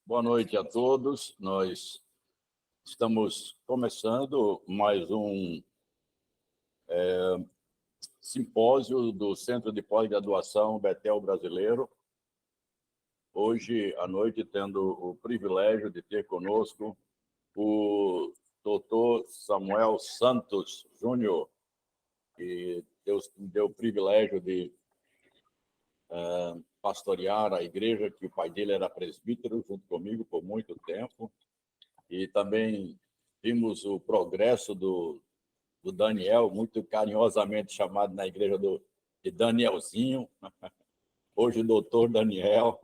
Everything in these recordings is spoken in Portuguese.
Boa noite a todos. Nós estamos começando mais um simpósio do Centro de Pós-Graduação Bethel Brasileiro. Hoje à noite, tendo o privilégio de ter conosco o doutor Samuel Santos Júnior, que Deus me deu o privilégio de pastorear a igreja, que o pai dele era presbítero, junto comigo por muito tempo. E também vimos o progresso do Daniel, muito carinhosamente chamado na igreja de Danielzinho. Hoje o doutor Daniel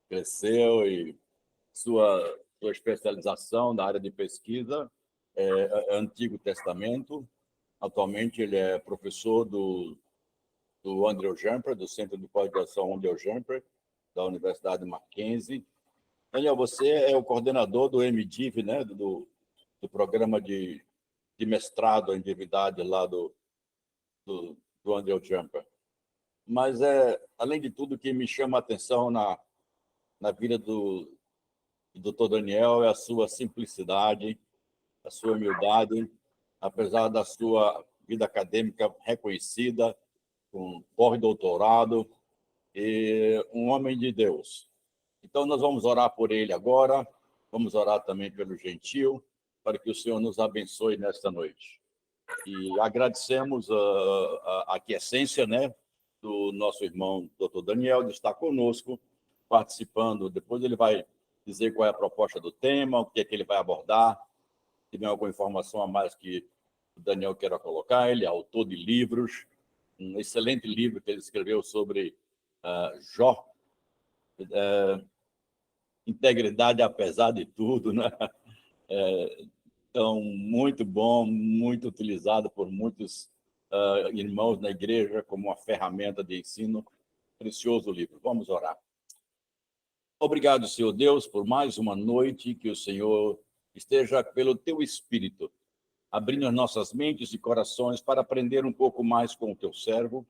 cresceu e sua especialização na área de pesquisa é Antigo Testamento. Atualmente ele é professor do Andrew Jumper, do Centro de Pós-Graduação Andrew Jumper, da Universidade Mackenzie. Daniel, você é o coordenador do MDiv, né? do programa de mestrado em divindade lá do Andrew Jumper. Mas, além de tudo, o que me chama a atenção na vida do Dr. Daniel é a sua simplicidade, a sua humildade, apesar da sua vida acadêmica reconhecida, com pós-doutorado, e um homem de Deus. Então, nós vamos orar por ele agora, vamos orar também pelo Gentil, para que o Senhor nos abençoe nesta noite. E agradecemos a aquiescência, né, do nosso irmão Dr. Daniel, de estar conosco, participando. Depois ele vai dizer qual é a proposta do tema, o que é que ele vai abordar. Se tiver alguma informação a mais que o Daniel queira colocar, ele é autor de livros, um excelente livro que ele escreveu sobre Jó, integridade apesar de tudo, né? Então, muito bom, muito utilizado por muitos irmãos na igreja como uma ferramenta de ensino. Precioso livro. Vamos orar. Obrigado, Senhor Deus, por mais uma noite que o Senhor esteja, pelo teu Espírito, abrindo as nossas mentes e corações para aprender um pouco mais com o teu servo,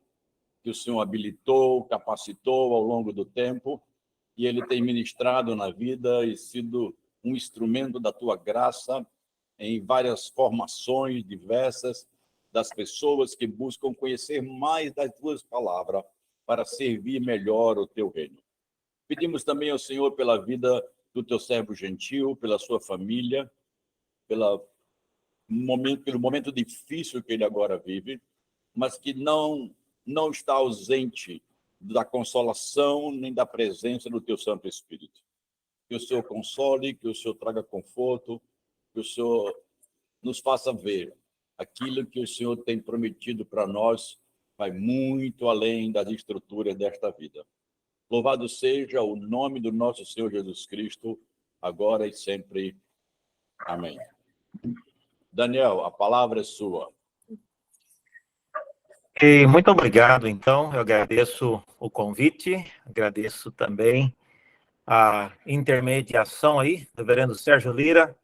que o Senhor habilitou, capacitou ao longo do tempo, e ele tem ministrado na vida e sido um instrumento da tua graça em várias formações diversas das pessoas que buscam conhecer mais das tuas palavras para servir melhor o teu reino. Pedimos também ao Senhor pela vida do teu servo Gentil, pela sua família, pelo momento difícil que ele agora vive, mas que não está ausente da consolação nem da presença do teu Santo Espírito. Que o Senhor console, que o Senhor traga conforto, que o Senhor nos faça ver aquilo que o Senhor tem prometido para nós, vai muito além das estruturas desta vida. Louvado seja o nome do nosso Senhor Jesus Cristo, agora e sempre. Amém. Daniel, a palavra é sua. E muito obrigado, então. Eu agradeço o convite, agradeço também a intermediação aí do reverendo Sérgio Lira,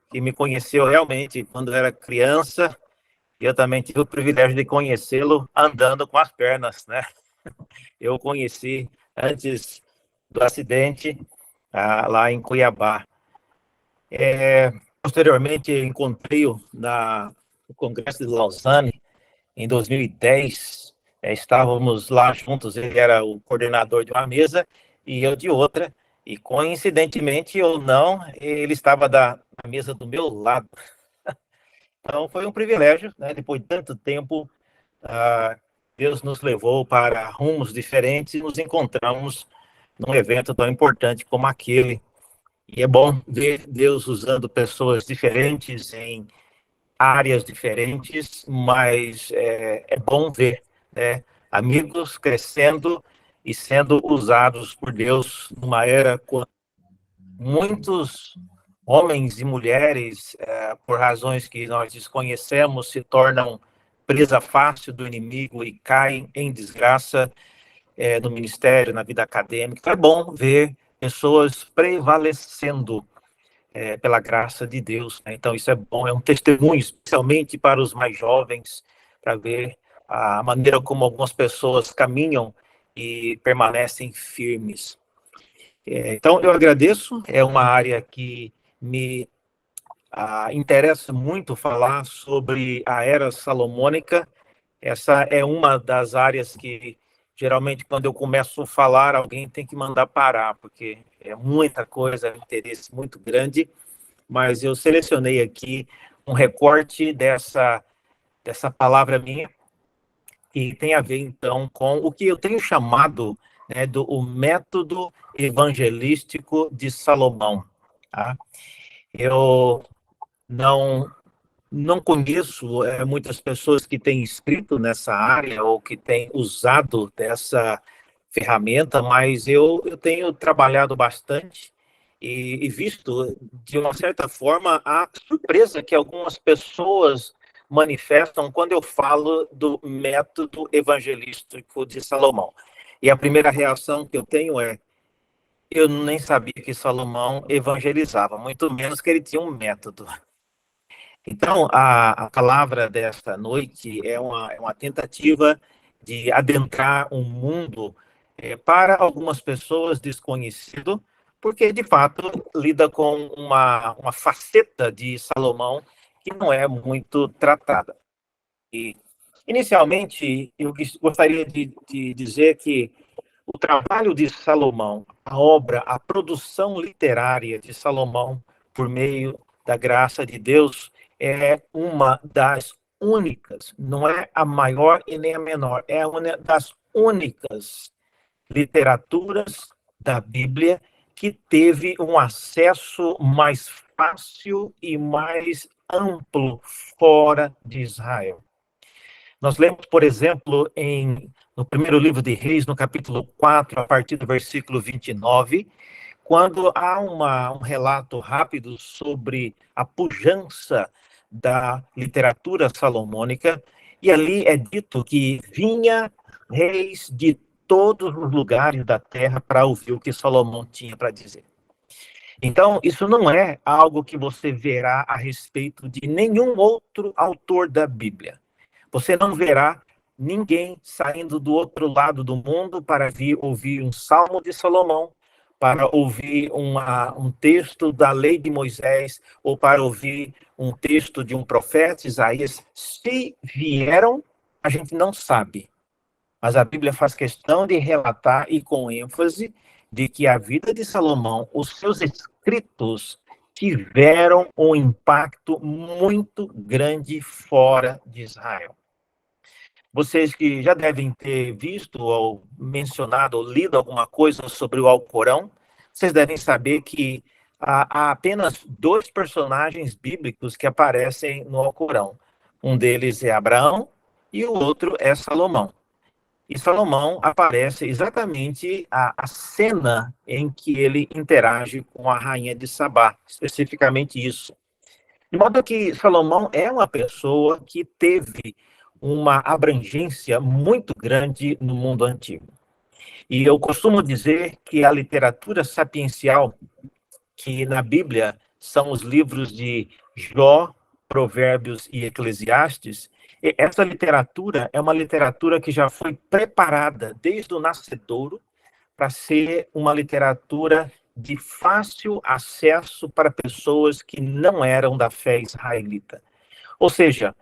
que me conheceu realmente quando era criança, e eu também tive o privilégio de conhecê-lo andando com as pernas, né? Eu o conheci antes do acidente lá em Cuiabá. Posteriormente, encontrei-o no Congresso de Lausanne, em 2010, estávamos lá juntos, ele era o coordenador de uma mesa e eu de outra, e coincidentemente ou não, ele estava na mesa do meu lado. Então foi um privilégio, né? Depois de tanto tempo, Deus nos levou para rumos diferentes e nos encontramos num evento tão importante como aquele. E é bom ver Deus usando pessoas diferentes em áreas diferentes, mas é bom ver, né, amigos crescendo e sendo usados por Deus numa era quando muitos homens e mulheres, por razões que nós desconhecemos, se tornam presa fácil do inimigo e caem em desgraça no ministério, na vida acadêmica. Então, é bom ver pessoas prevalecendo pela graça de Deus, né? Então isso é bom, é um testemunho, especialmente para os mais jovens, para ver a maneira como algumas pessoas caminham e permanecem firmes. Então, eu agradeço, é uma área que me interessa muito falar sobre a Era Salomônica. Essa é uma das áreas que, geralmente, quando eu começo a falar, alguém tem que mandar parar, porque é muita coisa, é um interesse muito grande, mas eu selecionei aqui um recorte dessa palavra minha, que tem a ver, então, com o que eu tenho chamado, né, o método evangelístico de Salomão. Tá? Eu não conheço muitas pessoas que têm escrito nessa área ou que têm usado dessa ferramenta, mas eu tenho trabalhado bastante e visto, de uma certa forma, a surpresa que algumas pessoas manifestam quando eu falo do método evangelístico de Salomão. E a primeira reação que eu tenho é: eu nem sabia que Salomão evangelizava, muito menos que ele tinha um método. Então, a palavra desta noite é uma tentativa de adentrar um mundo para algumas pessoas desconhecido, porque, de fato, lida com uma faceta de Salomão que não é muito tratada. E, inicialmente, eu gostaria de dizer que o trabalho de Salomão, a obra, a produção literária de Salomão, por meio da graça de Deus, é uma das únicas, não é a maior e nem a menor, é uma das únicas literaturas da Bíblia que teve um acesso mais fácil e mais amplo fora de Israel. Nós lemos, por exemplo, no primeiro livro de Reis, no capítulo 4, a partir do versículo 29, quando há um relato rápido sobre a pujança da literatura salomônica, e ali é dito que vinha reis de todos os lugares da terra para ouvir o que Salomão tinha para dizer. Então, isso não é algo que você verá a respeito de nenhum outro autor da Bíblia. Você não verá ninguém saindo do outro lado do mundo para vir ouvir um salmo de Salomão, para ouvir um texto da lei de Moisés, ou para ouvir um texto de um profeta, Isaías. Se vieram, a gente não sabe. Mas a Bíblia faz questão de relatar, e com ênfase, de que a vida de Salomão, os seus escritos, tiveram um impacto muito grande fora de Israel. Vocês que já devem ter visto ou mencionado ou lido alguma coisa sobre o Alcorão, vocês devem saber que há apenas 2 personagens bíblicos que aparecem no Alcorão. Um deles é Abraão e o outro é Salomão. E Salomão aparece exatamente a cena em que ele interage com a rainha de Sabá, especificamente isso. De modo que Salomão é uma pessoa que teve uma abrangência muito grande no mundo antigo. E eu costumo dizer que a literatura sapiencial, que na Bíblia são os livros de Jó, Provérbios e Eclesiastes, essa literatura é uma literatura que já foi preparada desde o nascedouro para ser uma literatura de fácil acesso para pessoas que não eram da fé israelita. Ou seja,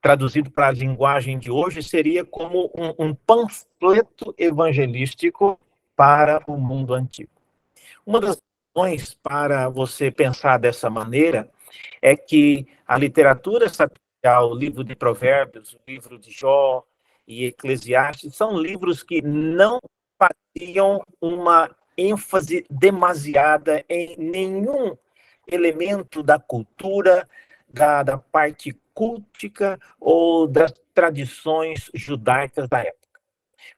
traduzido para a linguagem de hoje, seria como um panfleto evangelístico para o mundo antigo. Uma das razões para você pensar dessa maneira é que a literatura sapiencial, o livro de Provérbios, o livro de Jó e Eclesiastes, são livros que não faziam uma ênfase demasiada em nenhum elemento da cultura, da parte cultica ou das tradições judaicas da época.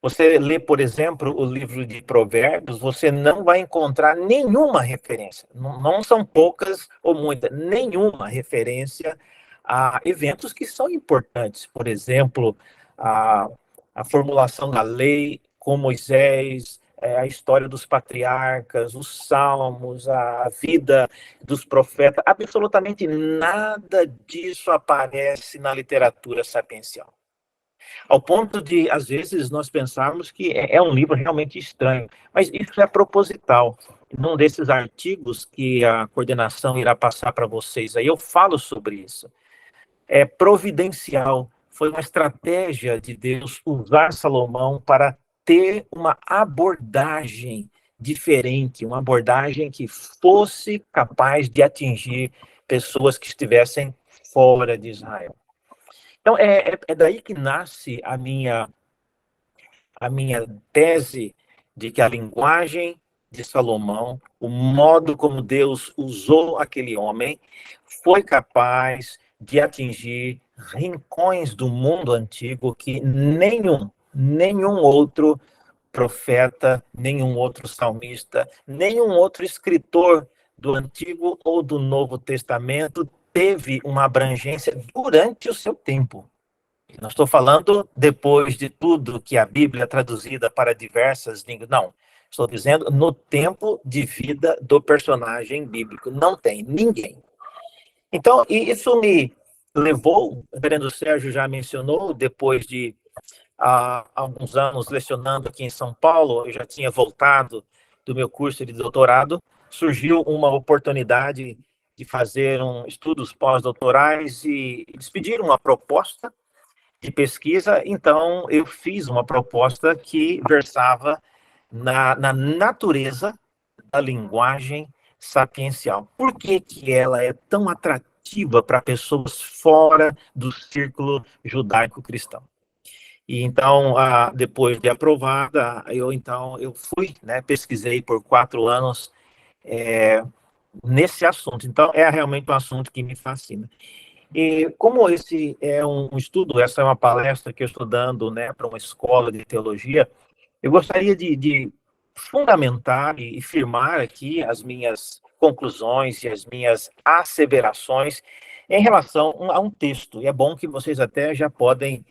Você lê, por exemplo, o livro de Provérbios, você não vai encontrar nenhuma referência, não são poucas ou muitas, nenhuma referência a eventos que são importantes. Por exemplo, a formulação da lei com Moisés, a história dos patriarcas, os salmos, a vida dos profetas, absolutamente nada disso aparece na literatura sapiencial. Ao ponto de, às vezes, nós pensarmos que é um livro realmente estranho, mas isso é proposital. num desses artigos que a coordenação irá passar para vocês, aí eu falo sobre isso. É providencial, foi uma estratégia de Deus usar Salomão para ter uma abordagem diferente, uma abordagem que fosse capaz de atingir pessoas que estivessem fora de Israel. Então, é daí que nasce a minha tese de que a linguagem de Salomão, o modo como Deus usou aquele homem, foi capaz de atingir rincões do mundo antigo que nenhum outro profeta, nenhum outro salmista, nenhum outro escritor do Antigo ou do Novo Testamento teve uma abrangência durante o seu tempo. Não estou falando depois de tudo que a Bíblia é traduzida para diversas línguas, não. Estou dizendo no tempo de vida do personagem bíblico. Não tem ninguém. Então, isso me levou, o reverendo Sérgio já mencionou, depois de alguns anos lecionando aqui em São Paulo, eu já tinha voltado do meu curso de doutorado, surgiu uma oportunidade de fazer estudos pós-doutorais e eles pediram uma proposta de pesquisa, então eu fiz uma proposta que versava na natureza da linguagem sapiencial. Por que que ela é tão atrativa para pessoas fora do círculo judaico-cristão? E então, depois de aprovada, eu fui, pesquisei por 4 anos nesse assunto. Então, é realmente um assunto que me fascina. E como esse é um estudo, essa é uma palestra que eu estou dando, para uma escola de teologia, eu gostaria de fundamentar e firmar aqui as minhas conclusões e as minhas asseverações em relação a um texto. E é bom que vocês até já podem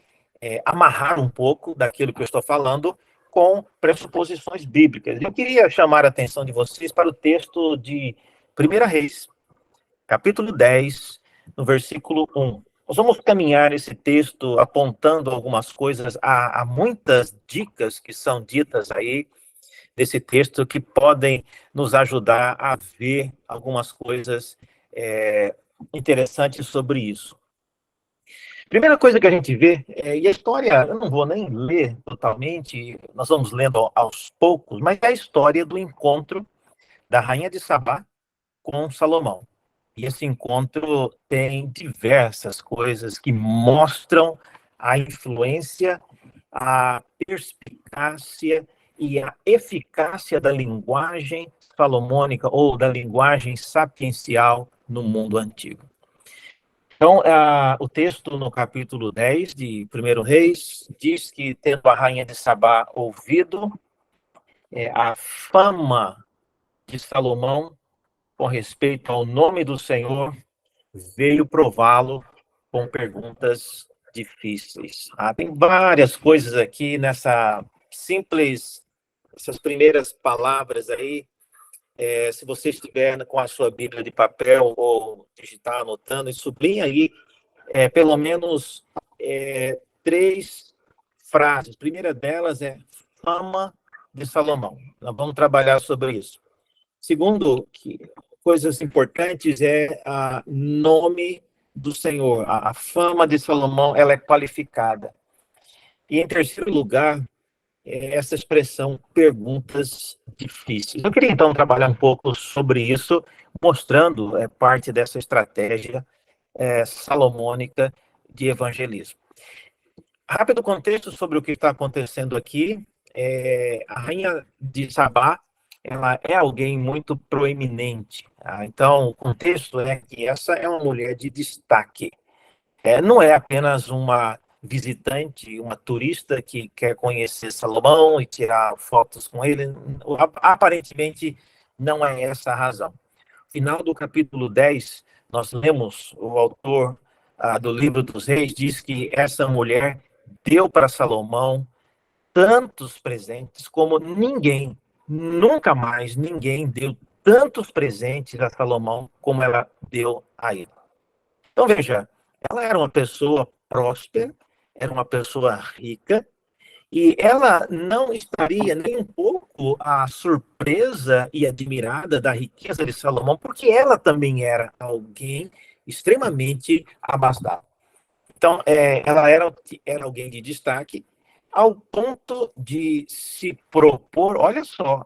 amarrar um pouco daquilo que eu estou falando com pressuposições bíblicas. Eu queria chamar a atenção de vocês para o texto de 1 Reis, capítulo 10, no versículo 1. Nós vamos caminhar esse texto apontando algumas coisas, há muitas dicas que são ditas aí desse texto que podem nos ajudar a ver algumas coisas interessantes sobre isso. Primeira coisa que a gente vê, e a história, eu não vou nem ler totalmente, nós vamos lendo aos poucos, mas é a história do encontro da rainha de Sabá com Salomão. E esse encontro tem diversas coisas que mostram a influência, a perspicácia e a eficácia da linguagem salomônica ou da linguagem sapiencial no mundo antigo. Então, o texto no capítulo 10 de 1 Reis diz que, tendo a rainha de Sabá ouvido a fama de Salomão com respeito ao nome do Senhor, veio prová-lo com perguntas difíceis. Tem várias coisas aqui nessa simples, essas primeiras palavras aí. Se você estiver com a sua Bíblia de papel ou digitar, anotando, e sublinha aí pelo menos 3 frases. A primeira delas é fama de Salomão. Nós vamos trabalhar sobre isso. Segundo, coisas importantes é o nome do Senhor. A fama de Salomão, ela é qualificada. E em terceiro lugar, essa expressão perguntas difíceis. Eu queria então trabalhar um pouco sobre isso, mostrando parte dessa estratégia salomônica de evangelismo. Rápido contexto sobre o que está acontecendo aqui. A rainha de Sabá, ela é alguém muito proeminente. Então, o contexto é que essa é uma mulher de destaque. Não é apenas uma visitante, uma turista que quer conhecer Salomão e tirar fotos com ele. Aparentemente, não é essa a razão. No final do capítulo 10, nós lemos, o autor do livro dos Reis diz que essa mulher deu para Salomão tantos presentes como ninguém, nunca mais ninguém deu tantos presentes a Salomão como ela deu a ele. Então, veja, ela era uma pessoa próspera, era uma pessoa rica, e ela não estaria nem um pouco a surpresa e admirada da riqueza de Salomão, porque ela também era alguém extremamente abastada. Então, ela era alguém de destaque, ao ponto de se propor, olha só,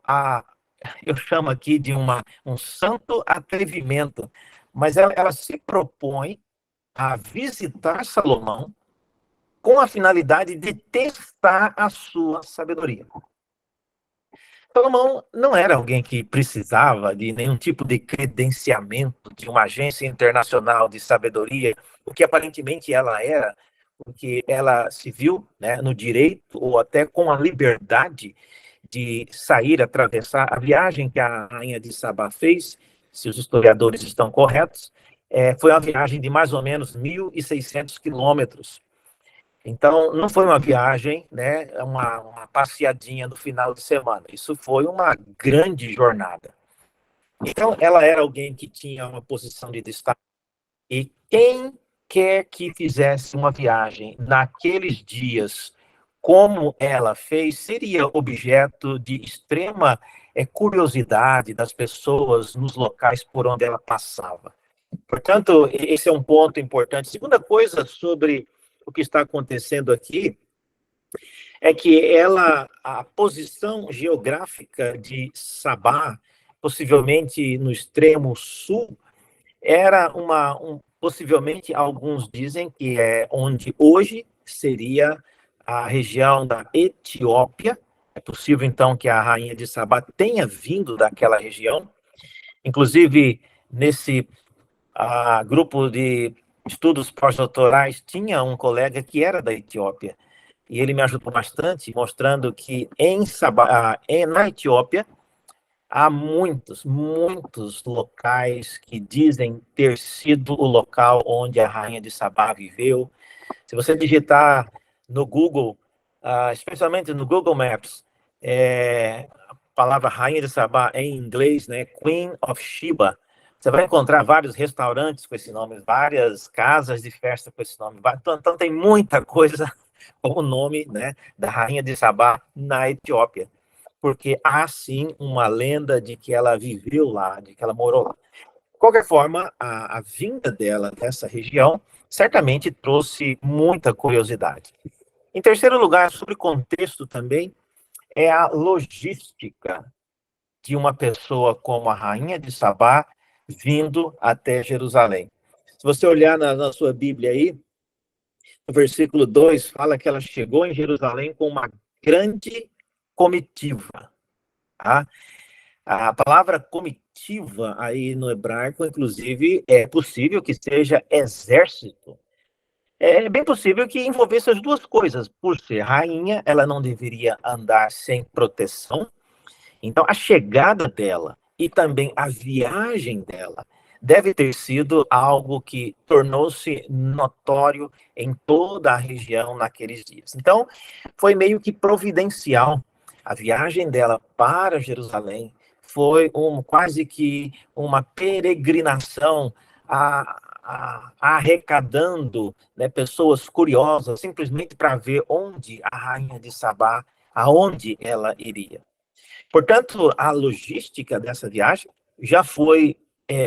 eu chamo aqui de um santo atrevimento, mas ela se propõe a visitar Salomão com a finalidade de testar a sua sabedoria. Salomão não era alguém que precisava de nenhum tipo de credenciamento de uma agência internacional de sabedoria, o que aparentemente ela era, porque ela se viu, né, no direito ou até com a liberdade de sair, atravessar a viagem que a rainha de Sabá fez, se os historiadores estão corretos, foi uma viagem de mais ou menos 1.600 quilômetros. Então, não foi uma viagem, né, uma passeadinha no final de semana. Isso foi uma grande jornada. Então, ela era alguém que tinha uma posição de destaque. E quem quer que fizesse uma viagem naqueles dias, como ela fez, seria objeto de extrema curiosidade das pessoas nos locais por onde ela passava. Portanto, esse é um ponto importante. Segunda coisa sobre o que está acontecendo aqui é que a posição geográfica de Sabá, possivelmente no extremo sul, era possivelmente alguns dizem que é onde hoje seria a região da Etiópia. É possível então que a rainha de Sabá tenha vindo daquela região. Inclusive, nesse grupo de estudos pós-doutorais, tinha um colega que era da Etiópia, e ele me ajudou bastante, mostrando que na Etiópia, há muitos locais que dizem ter sido o local onde a rainha de Sabá viveu. Se você digitar no Google, especialmente no Google Maps, a palavra rainha de Sabá em inglês, né, Queen of Sheba, você vai encontrar vários restaurantes com esse nome, várias casas de festa com esse nome. Então tem muita coisa com o nome, né, da rainha de Sabá na Etiópia, porque há sim uma lenda de que ela viveu lá, de que ela morou lá. De qualquer forma, a vinda dela dessa região certamente trouxe muita curiosidade. Em terceiro lugar, sobre contexto também, é a logística de uma pessoa como a rainha de Sabá vindo até Jerusalém. Se você olhar na sua Bíblia aí, no versículo 2, fala que ela chegou em Jerusalém com uma grande comitiva. Tá? A palavra comitiva aí no hebraico, inclusive, é possível que seja exército. É bem possível que envolvesse as duas coisas. Por ser rainha, ela não deveria andar sem proteção. Então, a chegada dela e também a viagem dela deve ter sido algo que tornou-se notório em toda a região naqueles dias. Então, foi meio que providencial. A viagem dela para Jerusalém foi quase que uma peregrinação arrecadando, né, pessoas curiosas, simplesmente para ver onde a rainha de Sabá, aonde ela iria. Portanto, a logística dessa viagem já foi,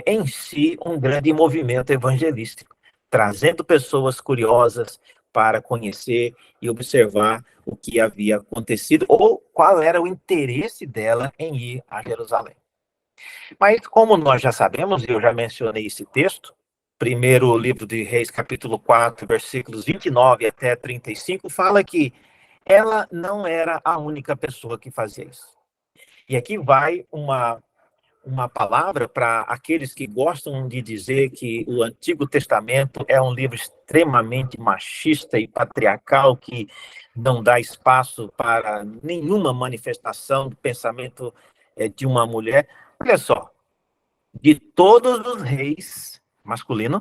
em si, um grande movimento evangelístico, trazendo pessoas curiosas para conhecer e observar o que havia acontecido ou qual era o interesse dela em ir a Jerusalém. Mas, como nós já sabemos, e eu já mencionei esse texto, primeiro livro de Reis, capítulo 4, versículos 29 até 35, fala que ela não era a única pessoa que fazia isso. E aqui vai uma palavra para aqueles que gostam de dizer que o Antigo Testamento é um livro extremamente machista e patriarcal, que não dá espaço para nenhuma manifestação do pensamento de uma mulher. Olha só, de todos os reis masculinos,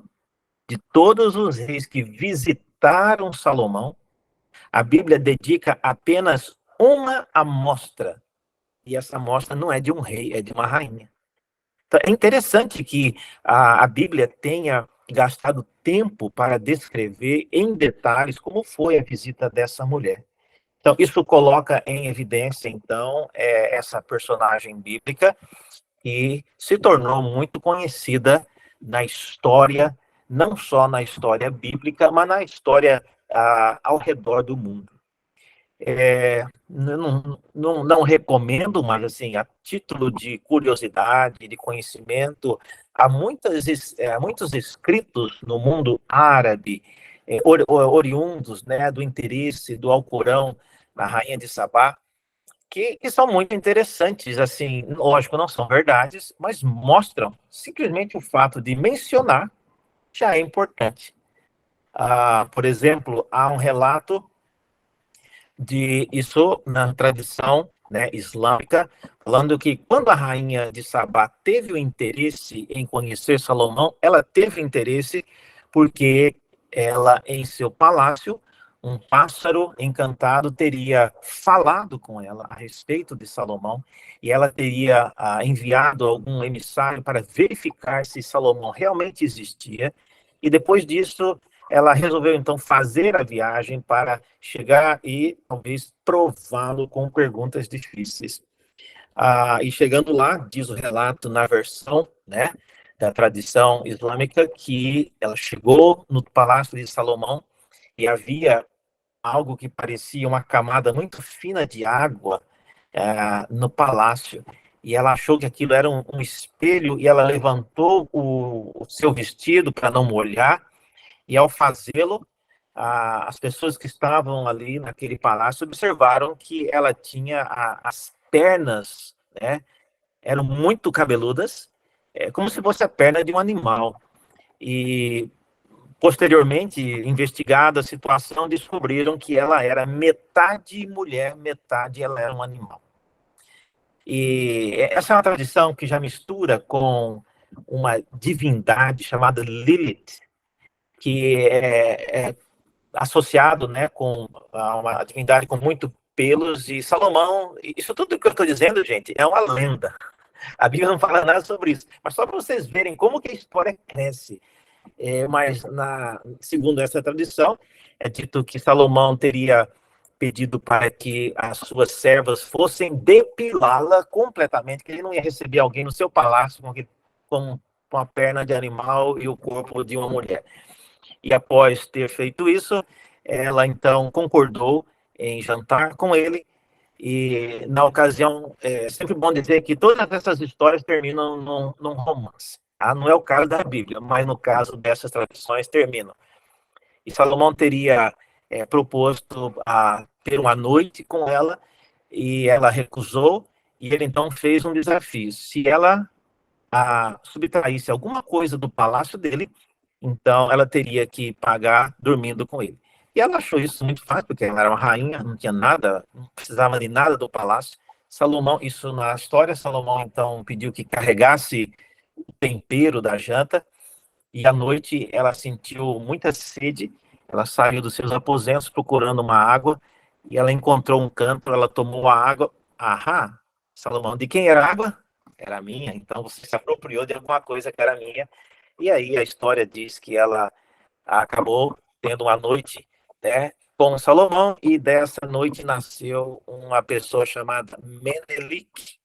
de todos os reis que visitaram Salomão, a Bíblia dedica apenas uma amostra. E essa amostra não é de um rei, é de uma rainha. Então, é interessante que a Bíblia tenha gastado tempo para descrever em detalhes como foi a visita dessa mulher. Então, isso coloca em evidência, então, essa personagem bíblica que se tornou muito conhecida na história, não só na história bíblica, mas na história ao redor do mundo. Não recomendo, mas assim, a título de curiosidade, de conhecimento, há muitos escritos no mundo árabe, oriundos, né, do interesse do Alcorão, da Rainha de Sabá, que são muito interessantes, assim, lógico, não são verdades, mas mostram simplesmente o fato de mencionar já é importante. Por exemplo, há um relato de isso na tradição, né, islâmica, falando que quando a rainha de Sabá teve o interesse em conhecer Salomão, ela teve interesse porque ela, em seu palácio, um pássaro encantado teria falado com ela a respeito de Salomão e ela teria enviado algum emissário para verificar se Salomão realmente existia. E depois disso, ela resolveu, então, fazer a viagem para chegar e, talvez, prová-lo com perguntas difíceis. E chegando lá, diz o relato na versão, né, da tradição islâmica, que ela chegou no Palácio de Salomão e havia algo que parecia uma camada muito fina de água no palácio. E ela achou que aquilo era um espelho e ela levantou o seu vestido para não molhar. E ao fazê-lo, as pessoas que estavam ali naquele palácio observaram que ela tinha as pernas, né, eram muito cabeludas, como se fosse a perna de um animal. E, posteriormente, investigada a situação, descobriram que ela era metade mulher, metade ela era um animal. E essa é uma tradição que já mistura com uma divindade chamada Lilith, que é associado, né, com uma divindade com muito pelos, e Salomão, isso tudo que eu estou dizendo, gente, é uma lenda. A Bíblia não fala nada sobre isso, mas só para vocês verem como que a história cresce. Mas, segundo essa tradição, é dito que Salomão teria pedido para que as suas servas fossem depilá-la completamente, que ele não ia receber alguém no seu palácio com a perna de animal e o corpo de uma mulher. E após ter feito isso, ela então concordou em jantar com ele. E na ocasião, é sempre bom dizer que todas essas histórias terminam num romance. Não é o caso da Bíblia, mas no caso dessas tradições terminam. E Salomão teria proposto a ter uma noite com ela, e ela recusou, e ele então fez um desafio. Se ela subtraísse alguma coisa do palácio dele, então ela teria que pagar dormindo com ele. E ela achou isso muito fácil, porque ela era uma rainha, não tinha nada, não precisava de nada do palácio. Salomão, isso na história, Salomão então pediu que carregasse o tempero da janta, e à noite ela sentiu muita sede, ela saiu dos seus aposentos procurando uma água, e ela encontrou um canto, ela tomou a água. Salomão, de quem era a água? Era minha, então você se apropriou de alguma coisa que era minha. E aí a história diz que ela acabou tendo uma noite, né, com Salomão, e dessa noite nasceu uma pessoa chamada Menelik.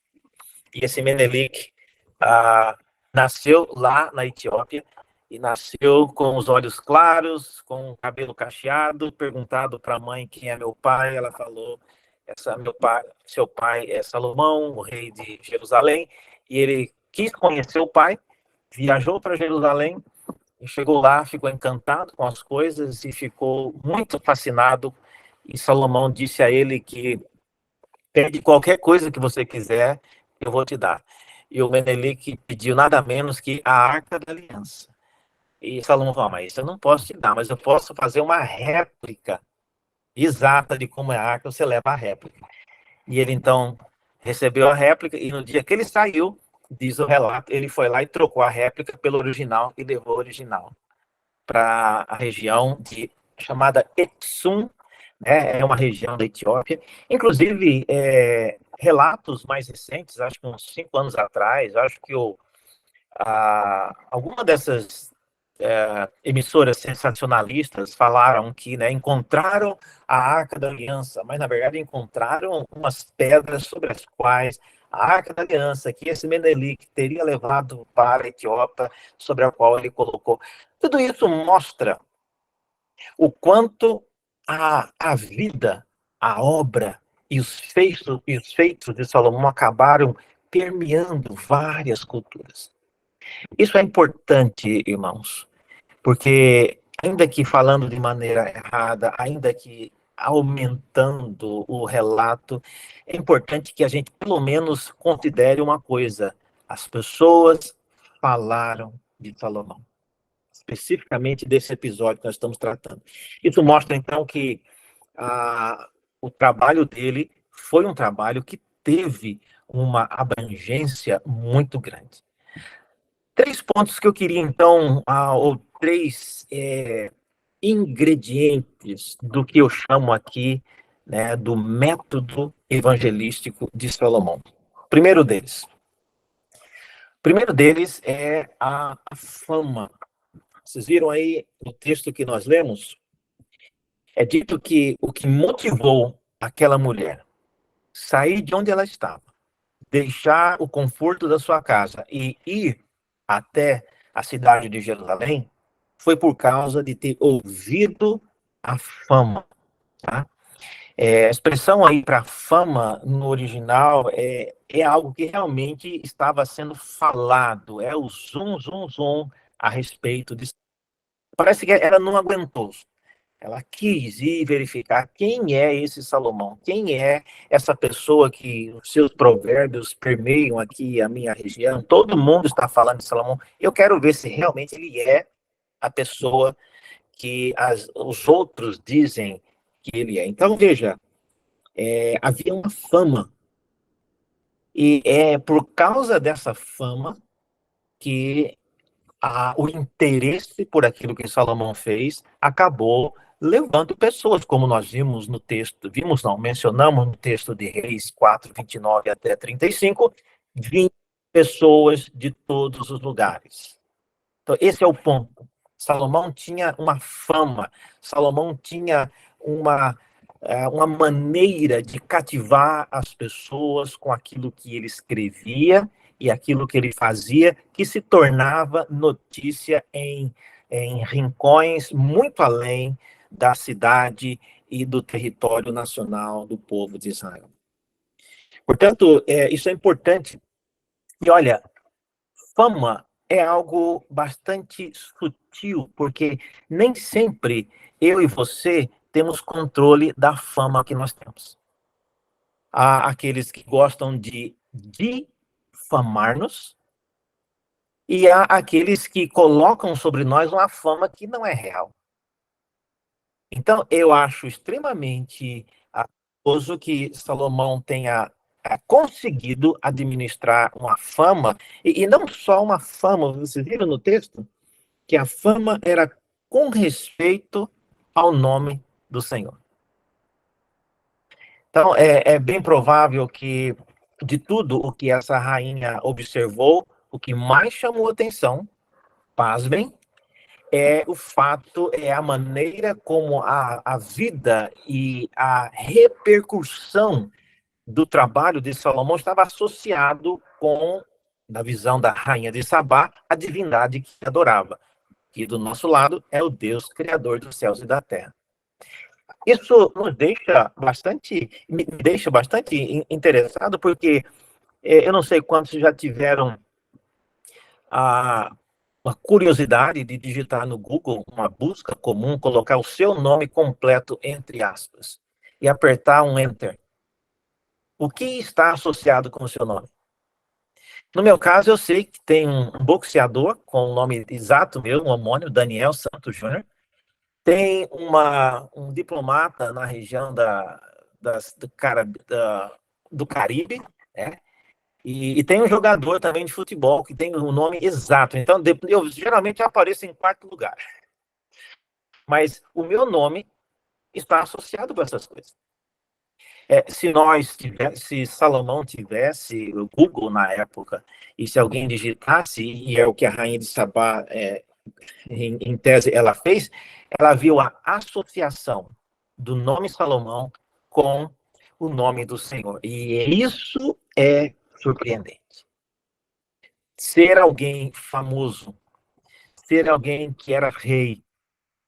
E esse Menelik nasceu lá na Etiópia, e nasceu com os olhos claros, com o cabelo cacheado. Perguntado para a mãe quem é meu pai, ela falou: seu pai é Salomão, o rei de Jerusalém. E ele quis conhecer o pai, viajou para Jerusalém, e chegou lá, ficou encantado com as coisas e ficou muito fascinado. E Salomão disse a ele que pede qualquer coisa que você quiser, eu vou te dar. E o Menelik pediu nada menos que a Arca da Aliança. E Salomão falou: mas isso eu não posso te dar, mas eu posso fazer uma réplica exata de como é a arca, você leva a réplica. E ele então recebeu a réplica, e no dia que ele saiu, diz o relato, ele foi lá e trocou a réplica pelo original e levou o original para a região chamada Etsum, né? É uma região da Etiópia. Inclusive, relatos mais recentes, acho que uns 5 anos atrás, acho que alguma dessas emissoras sensacionalistas falaram que, né, encontraram a Arca da Aliança, mas na verdade encontraram umas pedras sobre as quais a Arca da Aliança, que esse Menelik teria levado para a Etiópia, sobre a qual ele colocou. Tudo isso mostra o quanto a vida, a obra e os feitos de Salomão acabaram permeando várias culturas. Isso é importante, irmãos, porque ainda que falando de maneira errada, ainda que aumentando o relato, é importante que a gente pelo menos considere uma coisa: as pessoas falaram de Salomão, especificamente desse episódio que nós estamos tratando. Isso mostra então que o trabalho dele foi um trabalho que teve uma abrangência muito grande. 3 pontos que eu queria, então, ou 3 ingredientes do que eu chamo aqui, né, do método evangelístico de Salomão. Primeiro deles é a fama. Vocês viram aí no texto que nós lemos? É dito que o que motivou aquela mulher sair de onde ela estava, deixar o conforto da sua casa e ir até a cidade de Jerusalém, foi por causa de ter ouvido a fama. Tá? A expressão aí para fama no original é algo que realmente estava sendo falado, é o zum, zum, zum a respeito disso. Parece que ela não aguentou. Ela quis ir verificar quem é esse Salomão, quem é essa pessoa que os seus provérbios permeiam aqui a minha região. Todo mundo está falando de Salomão. Eu quero ver se realmente ele é a pessoa que os outros dizem que ele é. Então, veja, havia uma fama. E é por causa dessa fama que o interesse por aquilo que Salomão fez acabou levando pessoas, como nós vimos no texto, mencionamos no texto de Reis 4, 29 até 35, 20 pessoas de todos os lugares. Então, esse é o ponto. Salomão tinha uma fama, Salomão tinha uma maneira de cativar as pessoas com aquilo que ele escrevia e aquilo que ele fazia, que se tornava notícia em rincões muito além da cidade e do território nacional do povo de Israel. Portanto, isso é importante. E olha, fama é algo bastante sutil, porque nem sempre eu e você temos controle da fama que nós temos. Há aqueles que gostam de difamar-nos, e há aqueles que colocam sobre nós uma fama que não é real. Então, eu acho extremamente curioso que Salomão tenha conseguido administrar uma fama, e não só uma fama, vocês viram no texto? Que a fama era com respeito ao nome do Senhor. Então, é bem provável que, de tudo o que essa rainha observou, o que mais chamou atenção, pasmem, é o fato, é a maneira como a vida e a repercussão do trabalho de Salomão estava associado com, na visão da rainha de Sabá, a divindade que adorava, que do nosso lado é o Deus criador dos céus e da terra. Isso me deixa bastante interessado, porque eu não sei quantos já tiveram uma curiosidade de digitar no Google uma busca comum, colocar o seu nome completo entre aspas e apertar um Enter. O que está associado com o seu nome? No meu caso, eu sei que tem um boxeador com o nome exato meu, um homônimo, Daniel Santos Júnior. Tem um diplomata na região do Caribe, né? E tem um jogador também de futebol que tem o nome exato. Então, eu geralmente apareço em 4º lugar. Mas o meu nome está associado com essas coisas. Se Salomão tivesse o Google na época, e se alguém digitasse, e é o que a rainha de Sabá em tese, ela fez, ela viu a associação do nome Salomão com o nome do Senhor. E isso é surpreendente. Ser alguém famoso, ser alguém que era rei,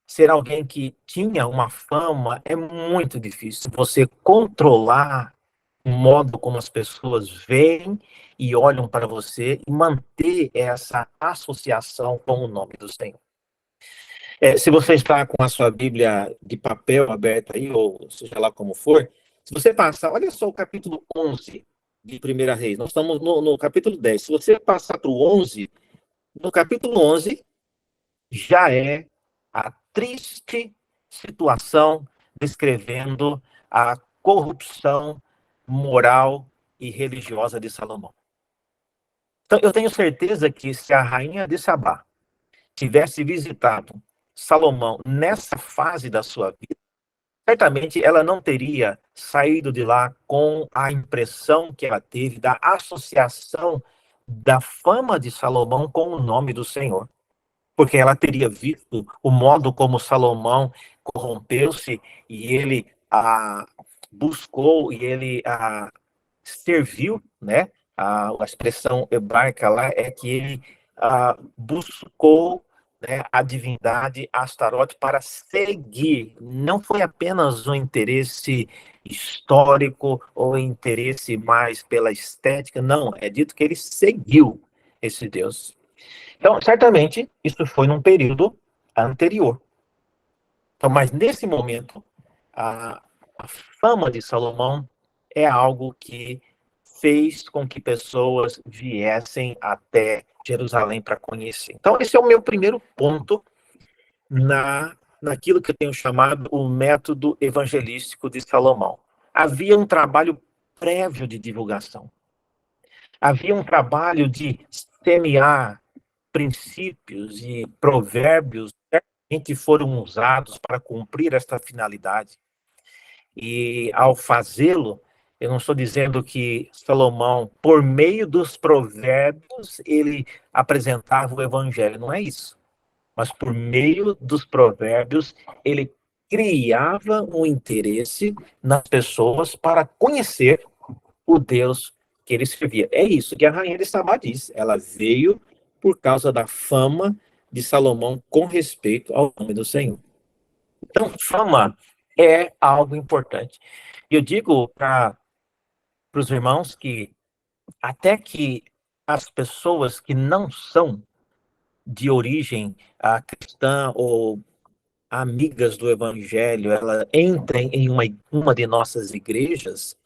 ser alguém que tinha uma fama é muito difícil. Você controlar o modo como as pessoas veem e olham para você e manter essa associação com o nome do Senhor. Se você está com a sua Bíblia de papel aberta aí, ou seja lá como for, se você passar, olha só o capítulo 11 de 1 Reis, nós estamos no capítulo 10. Se você passar para o 11, no capítulo 11 já é a triste situação descrevendo a corrupção moral e religiosa de Salomão. Então, eu tenho certeza que se a rainha de Sabá tivesse visitado Salomão nessa fase da sua vida, certamente ela não teria saído de lá com a impressão que ela teve da associação da fama de Salomão com o nome do Senhor. Porque ela teria visto o modo como Salomão corrompeu-se e ele buscou e ele serviu, né? A expressão hebraica lá é que ele buscou, né, a divindade Astarote para seguir. Não foi apenas um interesse histórico ou interesse mais pela estética, não. É dito que ele seguiu esse Deus. Então, certamente, isso foi num período anterior. Então, mas nesse momento, a fama de Salomão é algo que fez com que pessoas viessem até Jerusalém para conhecer. Então, esse é o meu primeiro ponto naquilo que eu tenho chamado o método evangelístico de Salomão. Havia um trabalho prévio de divulgação. Havia um trabalho de semear princípios e provérbios que foram usados para cumprir esta finalidade. E, ao fazê-lo, eu não estou dizendo que Salomão, por meio dos provérbios, ele apresentava o evangelho, não é isso. Mas por meio dos provérbios, ele criava um interesse nas pessoas para conhecer o Deus que ele servia. É isso que a rainha de Sabá diz. Ela veio por causa da fama de Salomão com respeito ao nome do Senhor. Então, fama é algo importante. Eu digo para os irmãos que até que as pessoas que não são de origem cristã ou amigas do evangelho, elas entrem em uma de nossas igrejas,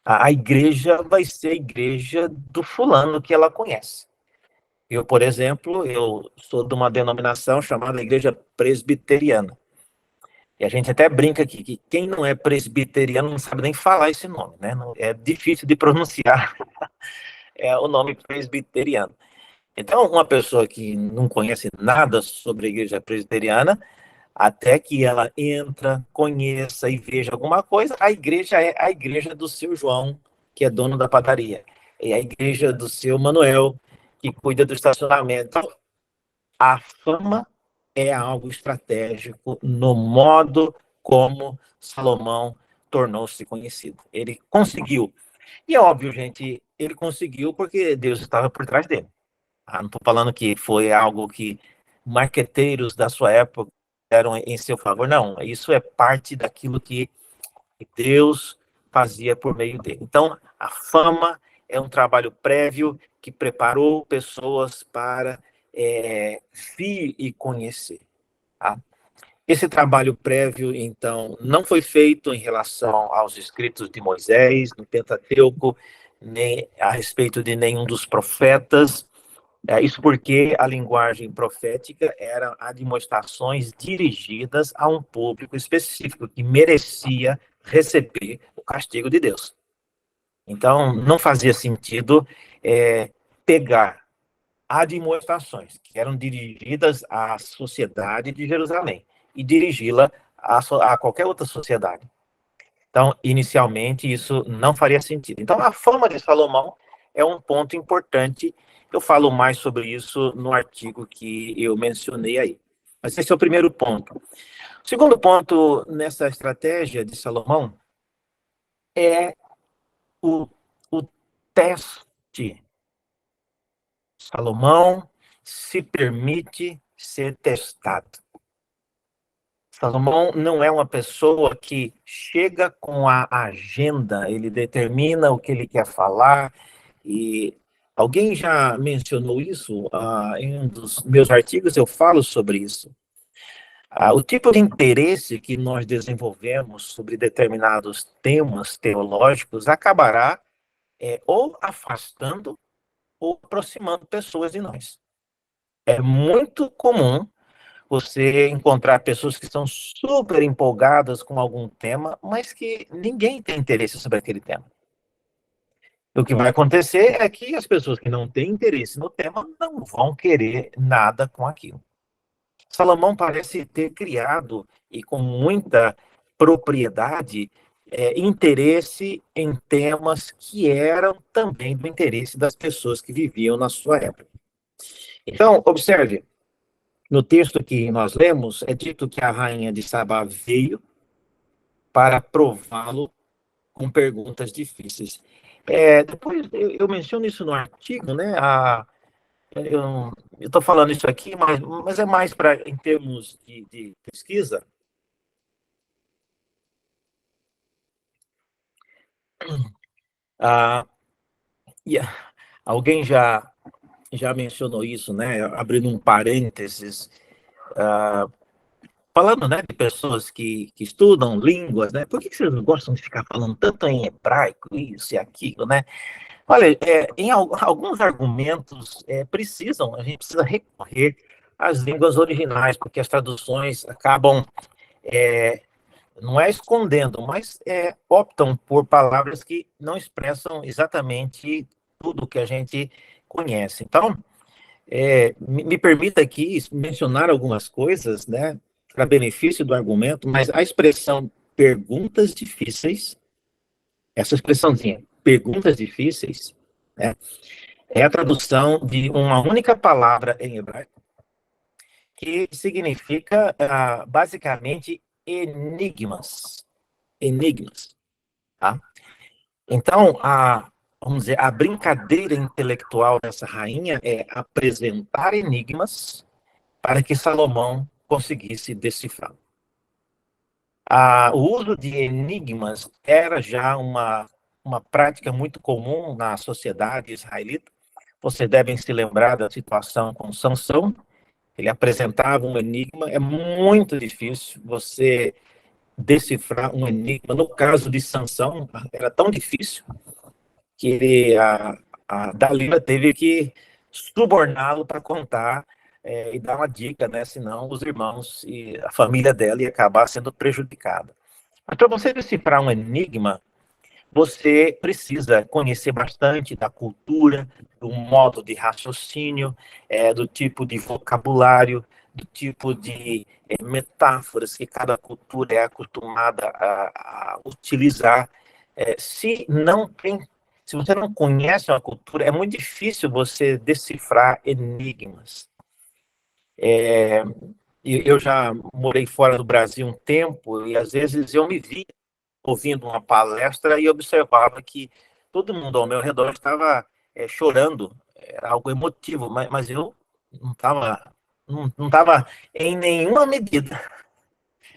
a igreja vai ser a igreja do fulano que ela conhece. Eu, por exemplo, eu sou de uma denominação chamada Igreja Presbiteriana. E a gente até brinca aqui que quem não é presbiteriano não sabe nem falar esse nome, né? É difícil de pronunciar o nome presbiteriano. Então, uma pessoa que não conhece nada sobre a Igreja Presbiteriana, até que ela entra, conheça e veja alguma coisa, a igreja é a igreja do seu João, que é dono da padaria. É a igreja do seu Manuel, que cuida do estacionamento. Então, a fama é algo estratégico no modo como Salomão tornou-se conhecido. Ele conseguiu. E é óbvio, gente, ele conseguiu porque Deus estava por trás dele. Não estou falando que foi algo que marqueteiros da sua época deram em seu favor. Não, isso é parte daquilo que Deus fazia por meio dele. Então, a fama é um trabalho prévio que preparou pessoas para vir e conhecer. Tá? Esse trabalho prévio, então, não foi feito em relação aos escritos de Moisés, no Pentateuco, nem a respeito de nenhum dos profetas. Isso porque a linguagem profética era admoestações dirigidas a um público específico que merecia receber o castigo de Deus. Então, não fazia sentido pegar admoestações que eram dirigidas à sociedade de Jerusalém e dirigi-la a qualquer outra sociedade. Então, inicialmente, isso não faria sentido. Então, a fama de Salomão é um ponto importante eu falo mais sobre isso no artigo que eu mencionei aí. Mas esse é o primeiro ponto. O segundo ponto nessa estratégia de Salomão é o teste. Salomão se permite ser testado. Salomão não é uma pessoa que chega com a agenda, ele determina o que ele quer falar, e alguém já mencionou isso, em um dos meus artigos eu falo sobre isso. O tipo de interesse que nós desenvolvemos sobre determinados temas teológicos acabará ou afastando ou aproximando pessoas de nós. É muito comum você encontrar pessoas que estão super empolgadas com algum tema, mas que ninguém tem interesse sobre aquele tema. O que vai acontecer é que as pessoas que não têm interesse no tema não vão querer nada com aquilo. Salomão parece ter criado, e com muita propriedade, interesse em temas que eram também do interesse das pessoas que viviam na sua época. Então, observe, no texto que nós lemos, é dito que a rainha de Sabá veio para prová-lo com perguntas difíceis. Depois eu menciono isso no artigo, né? Eu estou falando isso aqui, mas é mais para, em termos de pesquisa. Alguém já mencionou isso, né? Abrindo um parênteses, falando, né, de pessoas que estudam línguas, né? Por que vocês gostam de ficar falando tanto em hebraico, isso e aquilo, né? Olha, em alguns argumentos a gente precisa recorrer às línguas originais, porque as traduções acabam, não é escondendo, mas optam por palavras que não expressam exatamente tudo que a gente conhece. Então, me permita aqui mencionar algumas coisas, né, para benefício do argumento, mas a expressão perguntas difíceis, essa expressãozinha, perguntas difíceis, né, é a tradução de uma única palavra em hebraico, que significa, basicamente, enigmas. Enigmas, tá? Então, vamos dizer, a brincadeira intelectual dessa rainha é apresentar enigmas para que Salomão conseguisse decifrar. O uso de enigmas era já uma prática muito comum na sociedade israelita. Vocês devem se lembrar da situação com Sansão. Ele apresentava um enigma. É muito difícil você decifrar um enigma. No caso de Sansão, era tão difícil que a Dalila teve que suborná-lo para contar e dar uma dica, né? Senão os irmãos e a família dela ia acabar sendo prejudicada. Mas para você decifrar um enigma, você precisa conhecer bastante da cultura, do modo de raciocínio, do tipo de vocabulário, do tipo de metáforas que cada cultura é acostumada a utilizar. Se você não conhece uma cultura, é muito difícil você decifrar enigmas. Eu já morei fora do Brasil um tempo e às vezes eu me vi ouvindo uma palestra e observava que todo mundo ao meu redor estava chorando, era algo emotivo, mas eu não estava em nenhuma medida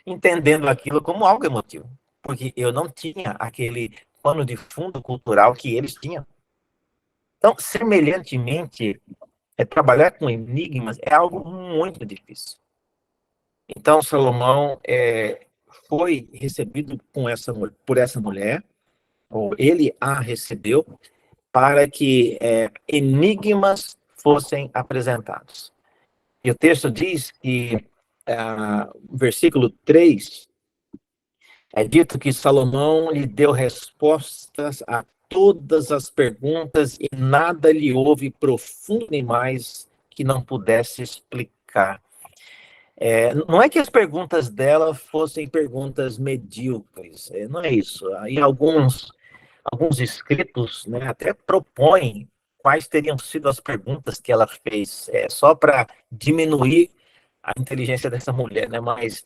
entendendo aquilo como algo emotivo, porque eu não tinha aquele pano de fundo cultural que eles tinham. Então, semelhantemente, trabalhar com enigmas é algo muito difícil. Então, Salomão foi recebido por essa mulher, ou ele a recebeu, para que enigmas fossem apresentados. E o texto diz que, versículo 3, é dito que Salomão lhe deu respostas a todas as perguntas e nada lhe houve profundo demais que não pudesse explicar. Não é que as perguntas dela fossem perguntas medíocres, não é isso. Aí alguns escritos, né, até propõem quais teriam sido as perguntas que ela fez, só para diminuir a inteligência dessa mulher, né? Mas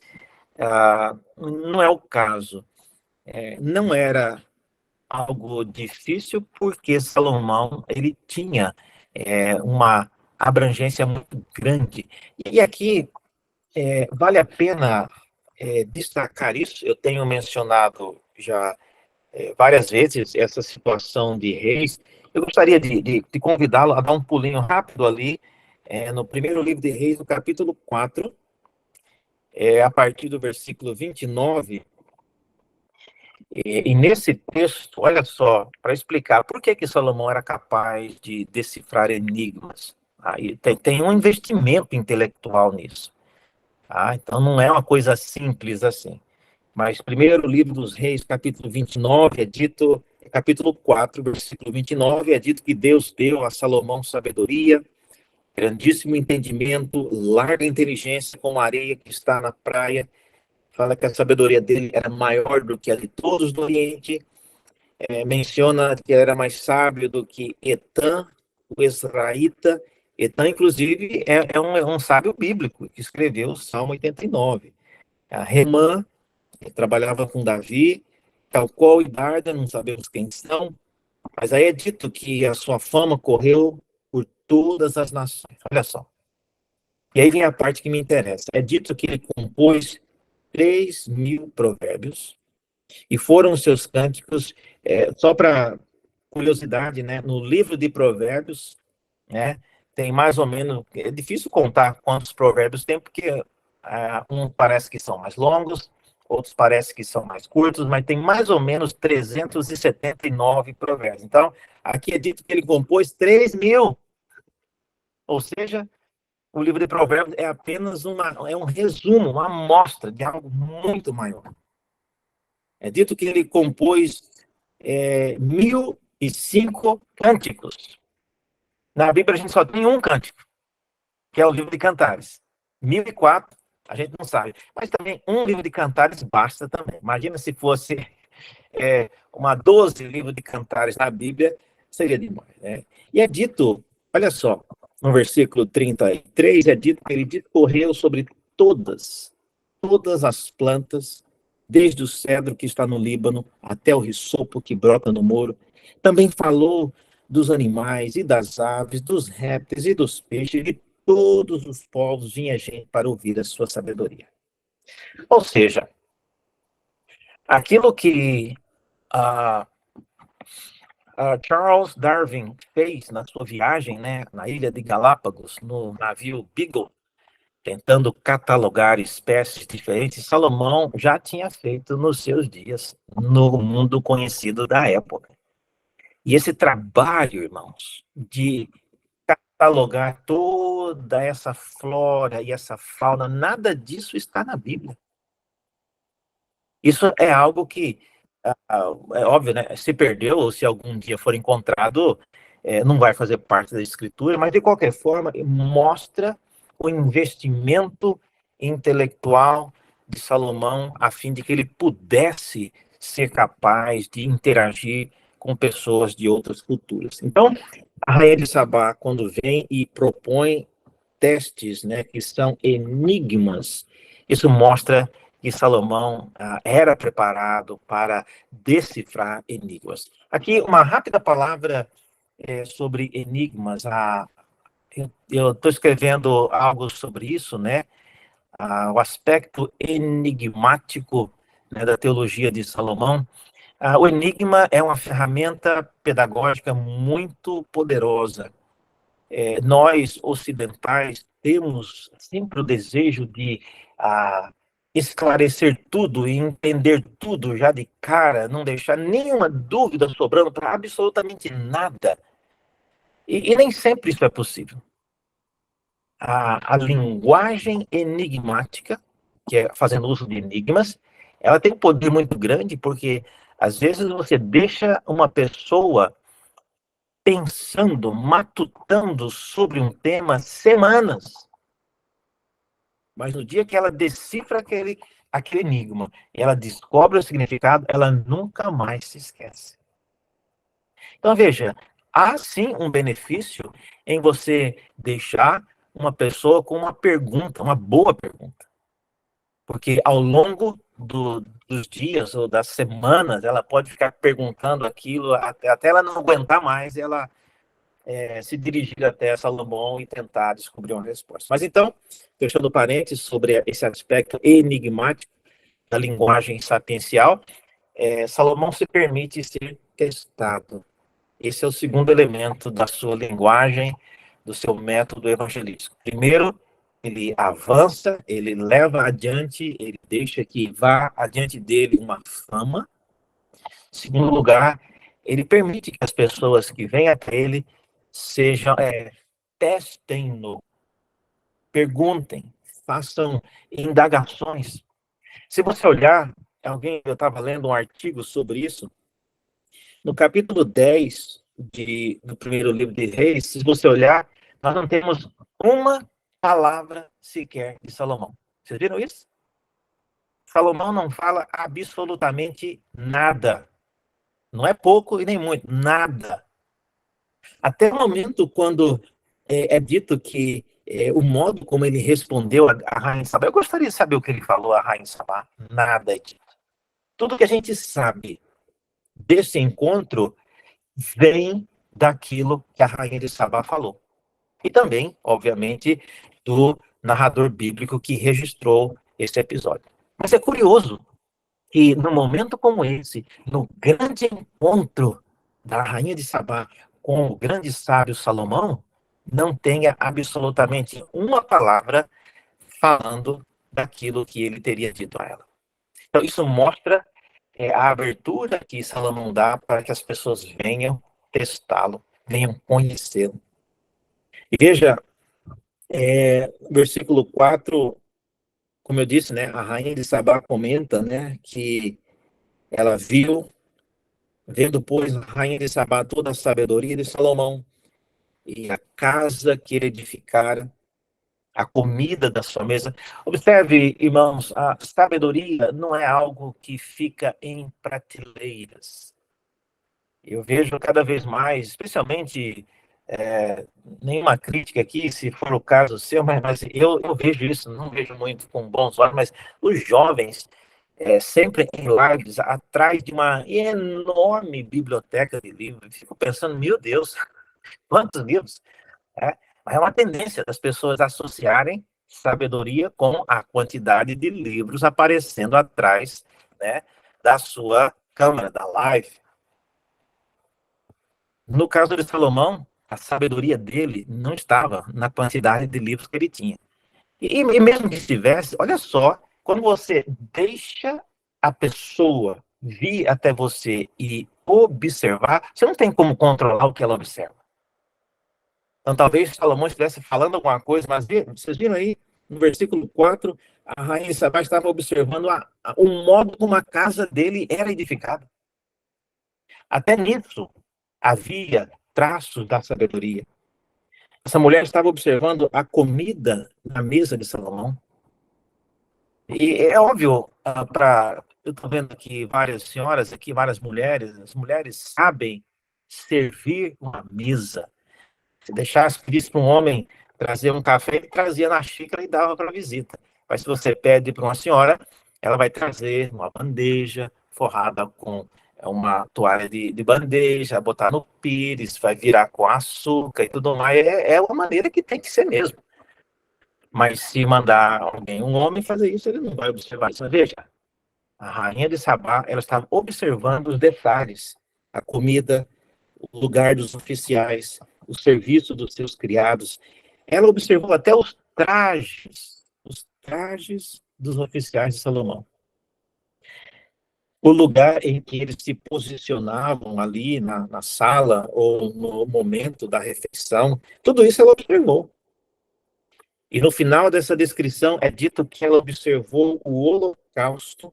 não é o caso. Não era algo difícil, porque Salomão ele tinha uma abrangência muito grande. E aqui vale a pena destacar isso. Eu tenho mencionado já várias vezes essa situação de Reis. Eu gostaria de convidá-lo a dar um pulinho rápido ali no primeiro livro de Reis, no capítulo 4, a partir do versículo 29. E nesse texto, olha só, para explicar por que Salomão era capaz de decifrar enigmas. Aí tem um investimento intelectual nisso. Então não é uma coisa simples assim. Mas primeiro livro dos Reis, capítulo 29, capítulo 4, versículo 29, é dito que Deus deu a Salomão sabedoria, grandíssimo entendimento, larga inteligência como a areia que está na praia. Fala que a sabedoria dele era maior do que a de todos do Oriente. Menciona que era mais sábio do que Etã, o Ezraíta. Etã, inclusive, é um sábio bíblico que escreveu o Salmo 89. A Remã, que trabalhava com Davi, Calcol e Darda, não sabemos quem são, mas aí é dito que a sua fama correu por todas as nações. Olha só. E aí vem a parte que me interessa. É dito que ele compôs 3.000 provérbios, e foram os seus cânticos, só para curiosidade, né, no livro de provérbios, né, tem mais ou menos, é difícil contar quantos provérbios tem, porque um parece que são mais longos, outros parece que são mais curtos, mas tem mais ou menos 379 provérbios. Então, aqui é dito que ele compôs 3.000, ou seja, o livro de provérbios é apenas um resumo, uma amostra de algo muito maior. É dito que ele compôs 1.005 cânticos. Na Bíblia a gente só tem um cântico, que é o livro de Cantares. 1.004, a gente não sabe. Mas também um livro de Cantares basta também. Imagina se fosse 12 livros de Cantares na Bíblia, seria demais, né? E é dito, olha só, no versículo 33, é dito que ele discorreu sobre todas as plantas, desde o cedro que está no Líbano até o risopo que brota no Moro. Também falou dos animais e das aves, dos répteis e dos peixes, de todos os povos vinha gente para ouvir a sua sabedoria. Ou seja, aquilo que Charles Darwin fez na sua viagem, né, na ilha de Galápagos, no navio Beagle, tentando catalogar espécies diferentes, Salomão já tinha feito nos seus dias, no mundo conhecido da época. E esse trabalho, irmãos, de catalogar toda essa flora e essa fauna, nada disso está na Bíblia. Isso é algo que, é óbvio, né? Se perdeu, ou se algum dia for encontrado, não vai fazer parte da Escritura, mas, de qualquer forma, mostra o investimento intelectual de Salomão, a fim de que ele pudesse ser capaz de interagir com pessoas de outras culturas. Então, a rainha de Sabá, quando vem e propõe testes, né, que são enigmas, isso mostra que Salomão era preparado para decifrar enigmas. Aqui, uma rápida palavra sobre enigmas. Eu estou escrevendo algo sobre isso, né? O aspecto enigmático, né, da teologia de Salomão. O enigma é uma ferramenta pedagógica muito poderosa. Nós, ocidentais, temos sempre o desejo de esclarecer tudo e entender tudo já de cara, não deixar nenhuma dúvida sobrando para absolutamente nada. E nem sempre isso é possível. A linguagem enigmática, que é fazendo uso de enigmas, ela tem um poder muito grande, porque às vezes você deixa uma pessoa pensando, matutando sobre um tema semanas. Mas no dia que ela decifra aquele enigma, ela descobre o significado, ela nunca mais se esquece. Então, veja, há sim um benefício em você deixar uma pessoa com uma pergunta, uma boa pergunta. Porque ao longo dos dias ou das semanas, ela pode ficar perguntando aquilo até ela não aguentar mais, ela se dirigir até Salomão e tentar descobrir uma resposta. Mas então, fechando parênteses sobre esse aspecto enigmático da linguagem sapiencial, Salomão se permite ser testado. Esse é o segundo elemento da sua linguagem, do seu método evangelístico. Primeiro, ele avança, ele leva adiante, ele deixa que vá adiante dele uma fama. Em segundo lugar, ele permite que as pessoas que vêm até ele sejam, testem-no, perguntem, façam indagações. Se você olhar, eu estava lendo um artigo sobre isso, no capítulo 10 do primeiro livro de Reis, se você olhar, nós não temos uma palavra sequer de Salomão. Vocês viram isso? Salomão não fala absolutamente nada. Não é pouco e nem muito, nada. Até o momento quando é dito que o modo como ele respondeu a Rainha de Sabá, eu gostaria de saber o que ele falou a Rainha de Sabá. Nada é dito. Tudo que a gente sabe desse encontro vem daquilo que a Rainha de Sabá falou. E também, obviamente, do narrador bíblico que registrou esse episódio. Mas é curioso que, num momento como esse, no grande encontro da Rainha de Sabá com o grande sábio Salomão, não tenha absolutamente uma palavra falando daquilo que ele teria dito a ela. Então, isso mostra a abertura que Salomão dá para que as pessoas venham testá-lo, venham conhecê-lo. E veja, versículo 4, como eu disse, né, a Rainha de Sabá comenta, né, que ela vendo, pois, a Rainha de Sabá toda a sabedoria de Salomão e a casa que ele edificara, a comida da sua mesa. Observe, irmãos, a sabedoria não é algo que fica em prateleiras. Eu vejo cada vez mais, especialmente, nenhuma crítica aqui, se for o caso seu, mas eu vejo isso, não vejo muito com bons olhos, mas os jovens, sempre em lives, atrás de uma enorme biblioteca de livros, fico pensando, meu Deus, quantos livros? Mas é uma tendência das pessoas associarem sabedoria com a quantidade de livros aparecendo atrás, né, da sua câmera, da live. No caso de Salomão, a sabedoria dele não estava na quantidade de livros que ele tinha. E mesmo que estivesse, olha só, quando você deixa a pessoa vir até você e observar, você não tem como controlar o que ela observa. Então, talvez Salomão estivesse falando alguma coisa, mas vocês viram aí, no versículo 4, a Rainha de Sabá estava observando o modo como a casa dele era edificada. Até nisso havia traços da sabedoria. Essa mulher estava observando a comida na mesa de Salomão. E é óbvio, eu estou vendo aqui várias senhoras, aqui várias mulheres, as mulheres sabem servir uma mesa. Se deixasse, pedisse para um homem trazer um café, ele trazia na xícara e dava para a visita. Mas se você pede para uma senhora, ela vai trazer uma bandeja forrada com uma toalha de bandeja, botar no pires, vai virar com açúcar e tudo mais. É uma maneira que tem que ser mesmo. Mas se mandar um homem fazer isso, ele não vai observar isso. Mas veja, a Rainha de Sabá, ela estava observando os detalhes, a comida, o lugar dos oficiais, o serviço dos seus criados. Ela observou até os trajes dos oficiais de Salomão. O lugar em que eles se posicionavam ali na sala ou no momento da refeição, tudo isso ela observou. E no final dessa descrição é dito que ela observou o holocausto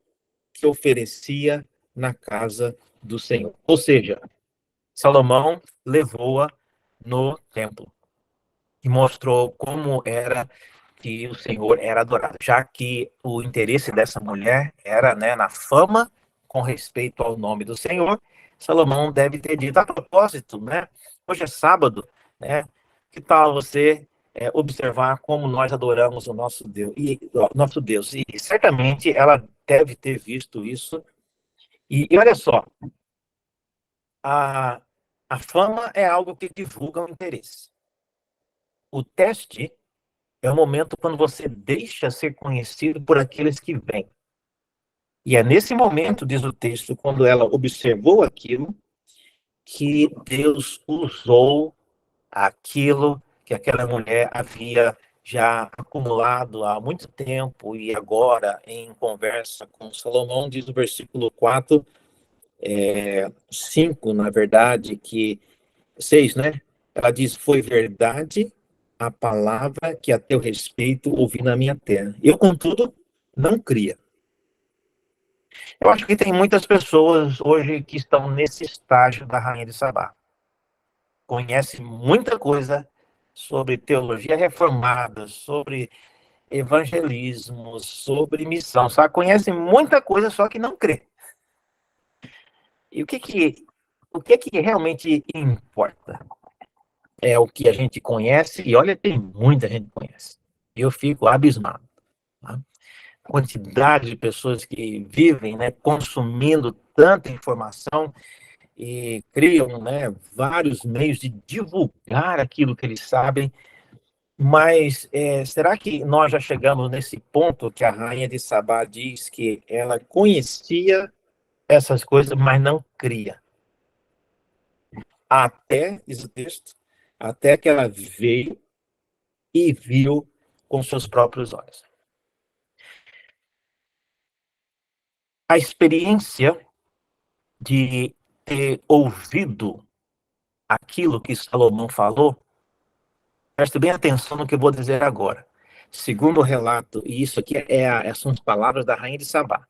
que oferecia na casa do Senhor. Ou seja, Salomão levou-a no templo e mostrou como era que o Senhor era adorado, já que o interesse dessa mulher era, né, na fama com respeito ao nome do Senhor. Salomão deve ter dito, a propósito, né, Hoje é sábado, né? Que tal você observar como nós adoramos o nosso Deus? E certamente ela deve ter visto isso. E olha só, a, a fama é algo que divulga o interesse. O teste é o momento quando você deixa ser conhecido por aqueles que vêm. E é nesse momento, diz o texto, quando ela observou aquilo, que Deus usou aquilo que aquela mulher havia já acumulado há muito tempo e agora, em conversa com Salomão, diz o versículo 4, 5, na verdade, que 6, né? Ela diz, foi verdade a palavra que a teu respeito ouvi na minha terra. Eu, contudo, não cria. Eu acho que tem muitas pessoas hoje que estão nesse estágio da Rainha de Sabá. Conhece muita coisa sobre teologia reformada, sobre evangelismo, sobre missão, sabe? Conhece muita coisa, só que não crê. E o que realmente importa? É o que a gente conhece, e olha, tem muita gente que conhece. Eu fico abismado. Tá? A quantidade de pessoas que vivem, né, consumindo tanta informação e criam, né, vários meios de divulgar aquilo que eles sabem, mas será que nós já chegamos nesse ponto que a Rainha de Sabá diz que ela conhecia essas coisas, mas não cria? Até, diz o texto, até que ela veio e viu com seus próprios olhos. A experiência de ter ouvido aquilo que Salomão falou, preste bem atenção no que eu vou dizer agora. Segundo o relato, e isso aqui são as palavras da Rainha de Sabá,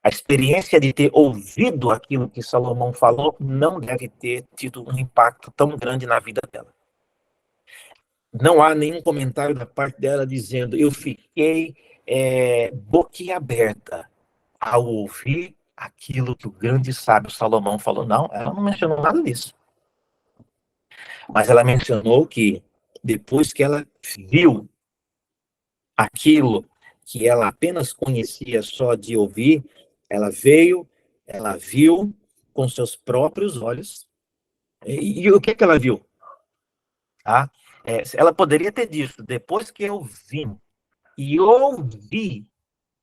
a experiência de ter ouvido aquilo que Salomão falou não deve ter tido um impacto tão grande na vida dela. Não há nenhum comentário da parte dela dizendo eu fiquei boquiaberta ao ouvir aquilo que o grande sábio Salomão falou. Não, ela não mencionou nada disso. Mas ela mencionou que depois que ela viu aquilo que ela apenas conhecia só de ouvir, ela veio, ela viu com seus próprios olhos. E o que ela viu? Tá? Ela poderia ter dito, depois que eu vim e ouvi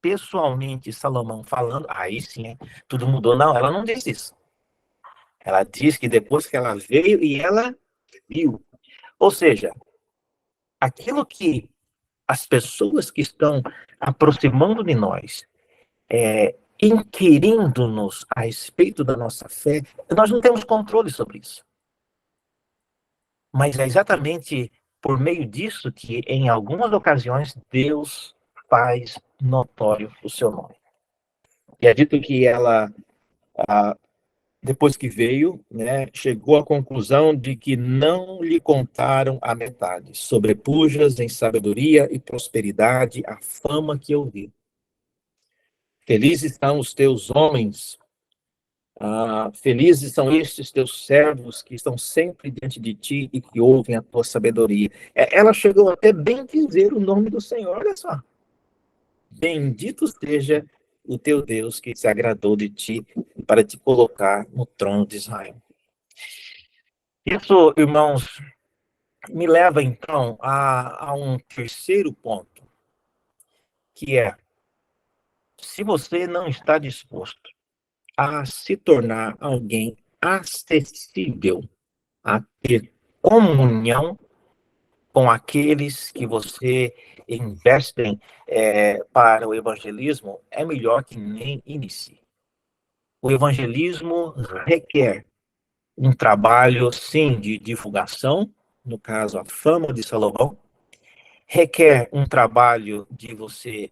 pessoalmente Salomão falando, aí sim, tudo mudou. Não, ela não disse isso. Ela diz que depois que ela veio e ela viu. Ou seja, aquilo que as pessoas que estão aproximando de nós, inquirindo-nos a respeito da nossa fé, nós não temos controle sobre isso. Mas é exatamente por meio disso que, em algumas ocasiões, Deus faz notório o seu nome. E é dito que ela, depois que veio, né, chegou à conclusão de que não lhe contaram a metade. Sobrepujas em sabedoria e prosperidade a fama que eu vi. Felizes são os teus homens, felizes são estes teus servos que estão sempre diante de ti e que ouvem a tua sabedoria. Ela chegou até bem dizer o nome do Senhor, olha só. Bendito seja o teu Deus que se agradou de ti para te colocar no trono de Israel. Isso, irmãos, me leva então a um terceiro ponto, que é, se você não está disposto a se tornar alguém acessível, a ter comunhão com aqueles que você investem para o evangelismo, é melhor que nem inicie. O evangelismo requer um trabalho, sim, de divulgação, no caso, a fama de Salomão, requer um trabalho de você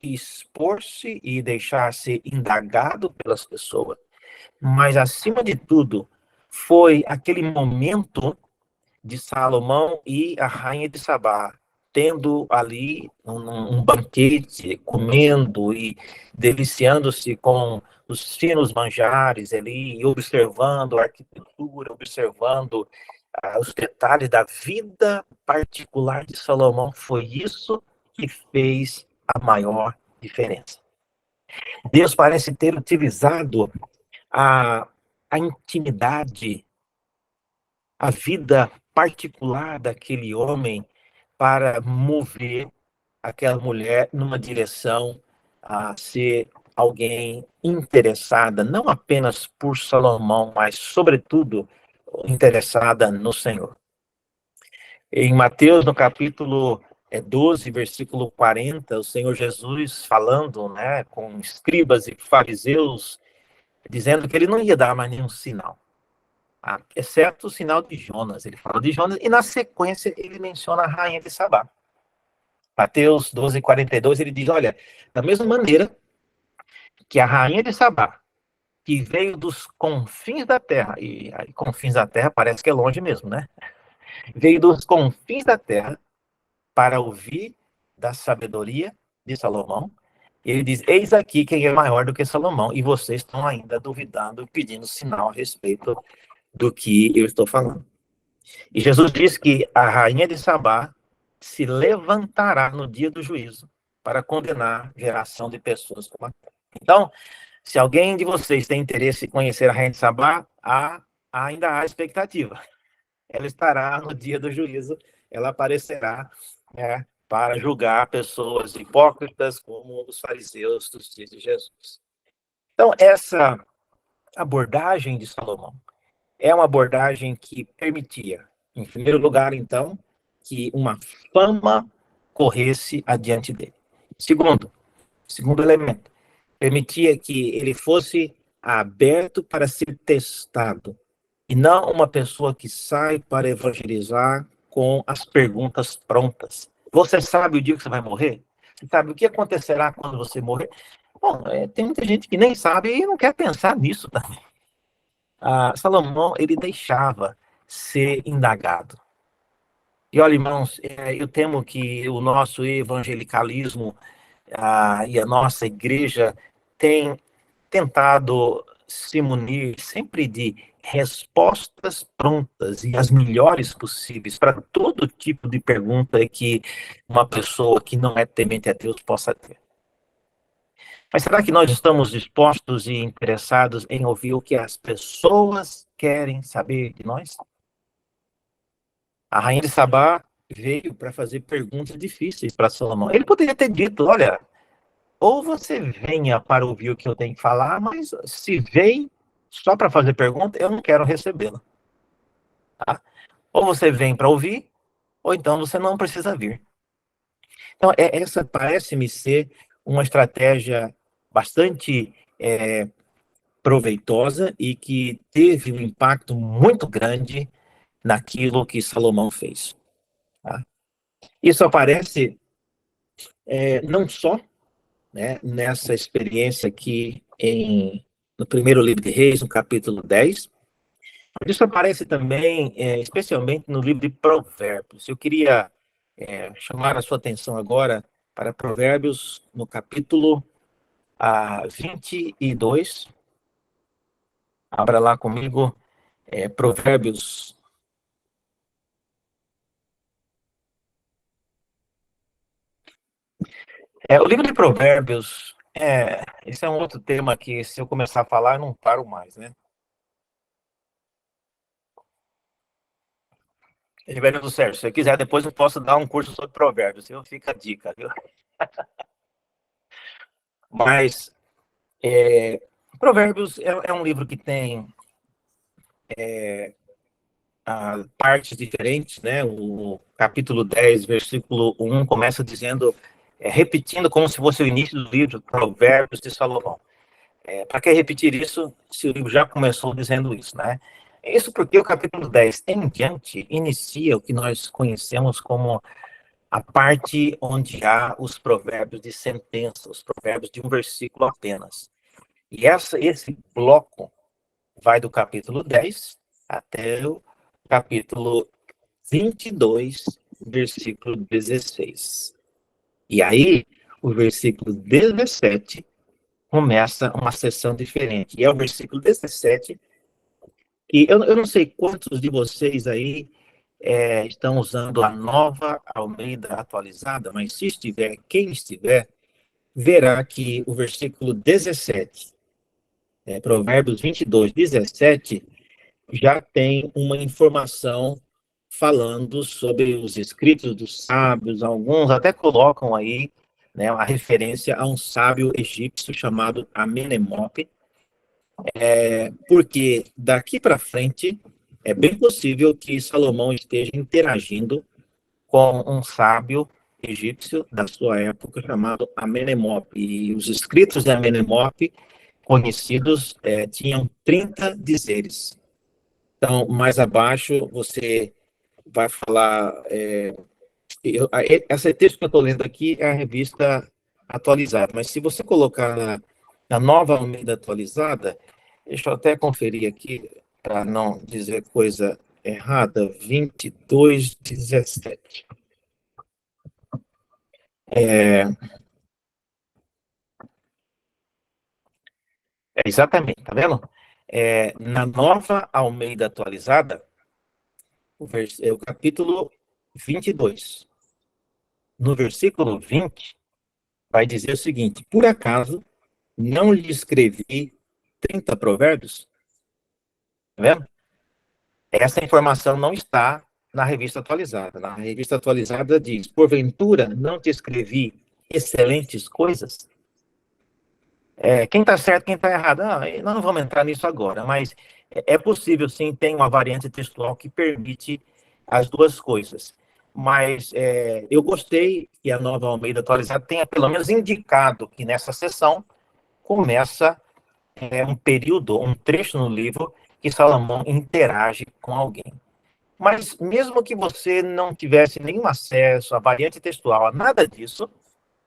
expor-se e deixar ser indagado pelas pessoas, mas, acima de tudo, foi aquele momento de Salomão e a Rainha de Sabá tendo ali um banquete, comendo e deliciando-se com os finos manjares ali, e observando a arquitetura, observando os detalhes da vida particular de Salomão. Foi isso que fez a maior diferença. Deus parece ter utilizado a intimidade, a vida particular daquele homem para mover aquela mulher numa direção a ser alguém interessada, não apenas por Salomão, mas, sobretudo, interessada no Senhor. Em Mateus, no capítulo 12, versículo 40, o Senhor Jesus falando, né, com escribas e fariseus, dizendo que ele não ia dar mais nenhum sinal, exceto o sinal de Jonas. Ele fala de Jonas e, na sequência, ele menciona a rainha de Sabá. Mateus 12, 42, ele diz, olha, da mesma maneira que a rainha de Sabá, que veio dos confins da terra, e aí confins da terra parece que é longe mesmo, né? Veio dos confins da terra para ouvir da sabedoria de Salomão. Ele diz, eis aqui quem é maior do que Salomão, e vocês estão ainda duvidando, pedindo sinal a respeito do que eu estou falando. E Jesus diz que a rainha de Sabá se levantará no dia do juízo para condenar a geração de pessoas como a terra. Então, se alguém de vocês tem interesse em conhecer a rainha de Sabá, ainda há expectativa. Ela estará no dia do juízo, ela aparecerá para julgar pessoas hipócritas como os fariseus dos dias de Jesus. Então, essa abordagem de Salomão é uma abordagem que permitia, em primeiro lugar, então, que uma fama corresse adiante dele. Segundo elemento, permitia que ele fosse aberto para ser testado, e não uma pessoa que sai para evangelizar com as perguntas prontas. Você sabe o dia que você vai morrer? Você sabe o que acontecerá quando você morrer? Bom, tem muita gente que nem sabe e não quer pensar nisso também. Salomão, ele deixava ser indagado. E olha, irmãos, eu temo que o nosso evangelicalismo e a nossa igreja tem tentado se munir sempre de respostas prontas e as melhores possíveis para todo tipo de pergunta que uma pessoa que não é temente a Deus possa ter. Mas será que nós estamos dispostos e interessados em ouvir o que as pessoas querem saber de nós? A rainha de Sabá veio para fazer perguntas difíceis para Salomão. Ele poderia ter dito, olha, ou você venha para ouvir o que eu tenho que falar, mas se vem só para fazer pergunta, eu não quero recebê-la. Tá? Ou você vem para ouvir, ou então você não precisa vir. Então, essa parece-me ser uma estratégia bastante proveitosa e que teve um impacto muito grande naquilo que Salomão fez. Tá? Isso aparece não só nessa experiência aqui no primeiro livro de Reis, no capítulo 10, mas isso aparece também, especialmente no livro de Provérbios. Eu queria chamar a sua atenção agora para Provérbios, no capítulo 22. Abra lá comigo, Provérbios. O livro de Provérbios, esse é um outro tema que, se eu começar a falar, eu não paro mais, né? Ribeirão do Sérgio, se você quiser, depois eu posso dar um curso sobre Provérbios, viu? Fica a dica, viu? Mas, Provérbios é um livro que tem partes diferentes, né? O capítulo 10, versículo 1, começa dizendo, repetindo como se fosse o início do livro, Provérbios de Salomão. Para que repetir isso, se o livro já começou dizendo isso, né? Isso porque o capítulo 10 em diante inicia o que nós conhecemos como a parte onde há os provérbios de sentença, os provérbios de um versículo apenas. E esse bloco vai do capítulo 10 até o capítulo 22, versículo 16. E aí, o versículo 17 começa uma sessão diferente. E é o versículo 17, que eu não sei quantos de vocês aí estão usando a Nova Almeida atualizada, mas se estiver, quem estiver, verá que o versículo 17, Provérbios 22, 17, já tem uma informação falando sobre os escritos dos sábios. Alguns até colocam aí, né, uma referência a um sábio egípcio chamado Amenemope, porque daqui para frente é bem possível que Salomão esteja interagindo com um sábio egípcio da sua época chamado Amenemope. E os escritos de Amenemope, conhecidos, tinham 30 dizeres. Então, mais abaixo, você vai falar. Esse texto que eu estou lendo aqui é a revista atualizada, mas se você colocar na Nova Almeida atualizada, deixa eu até conferir aqui, para não dizer coisa errada, 22:17. Exatamente, tá vendo? Na Nova Almeida atualizada, o capítulo 22, no versículo 20, vai dizer o seguinte: por acaso não lhe escrevi 30 provérbios? Tá vendo? Essa informação não está na revista atualizada. Na revista atualizada diz: porventura não te escrevi excelentes coisas? Quem está certo, quem está errado? Não vamos entrar nisso agora, mas é possível, sim, tem uma variante textual que permite as duas coisas. Mas eu gostei que a Nova Almeida atualizada tenha pelo menos indicado que nessa sessão começa um período, um trecho no livro que Salomão interage com alguém. Mas mesmo que você não tivesse nenhum acesso à variante textual, a nada disso,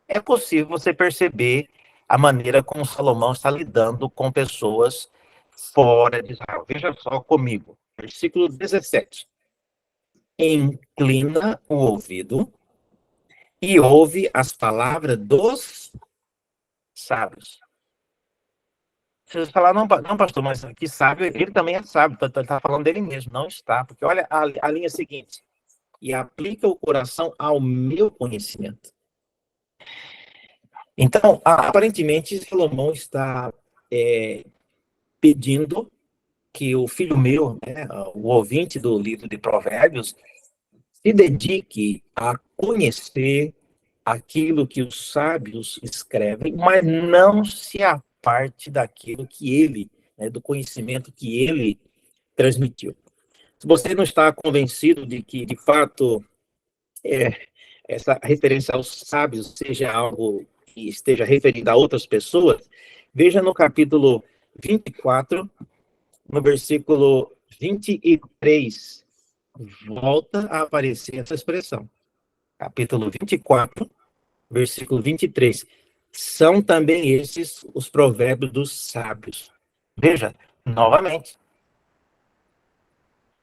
é possível você perceber a maneira como Salomão está lidando com pessoas fora de Israel. Veja só comigo, versículo 17. Inclina o ouvido e ouve as palavras dos sábios. Você falar, não, pastor, mas que sábio, ele também é sábio, ele está falando dele mesmo, não está, porque olha a linha seguinte: e aplica o coração ao meu conhecimento. Então, aparentemente, Salomão está pedindo que o filho meu, né, o ouvinte do livro de Provérbios, se dedique a conhecer aquilo que os sábios escrevem, mas não se aparte daquilo que ele, do conhecimento que ele transmitiu. Se você não está convencido de que, de fato, essa referência aos sábios seja algo que esteja referido a outras pessoas, veja no capítulo 24, no versículo 23, volta a aparecer essa expressão. Capítulo 24, versículo 23. São também esses os provérbios dos sábios. Veja, novamente.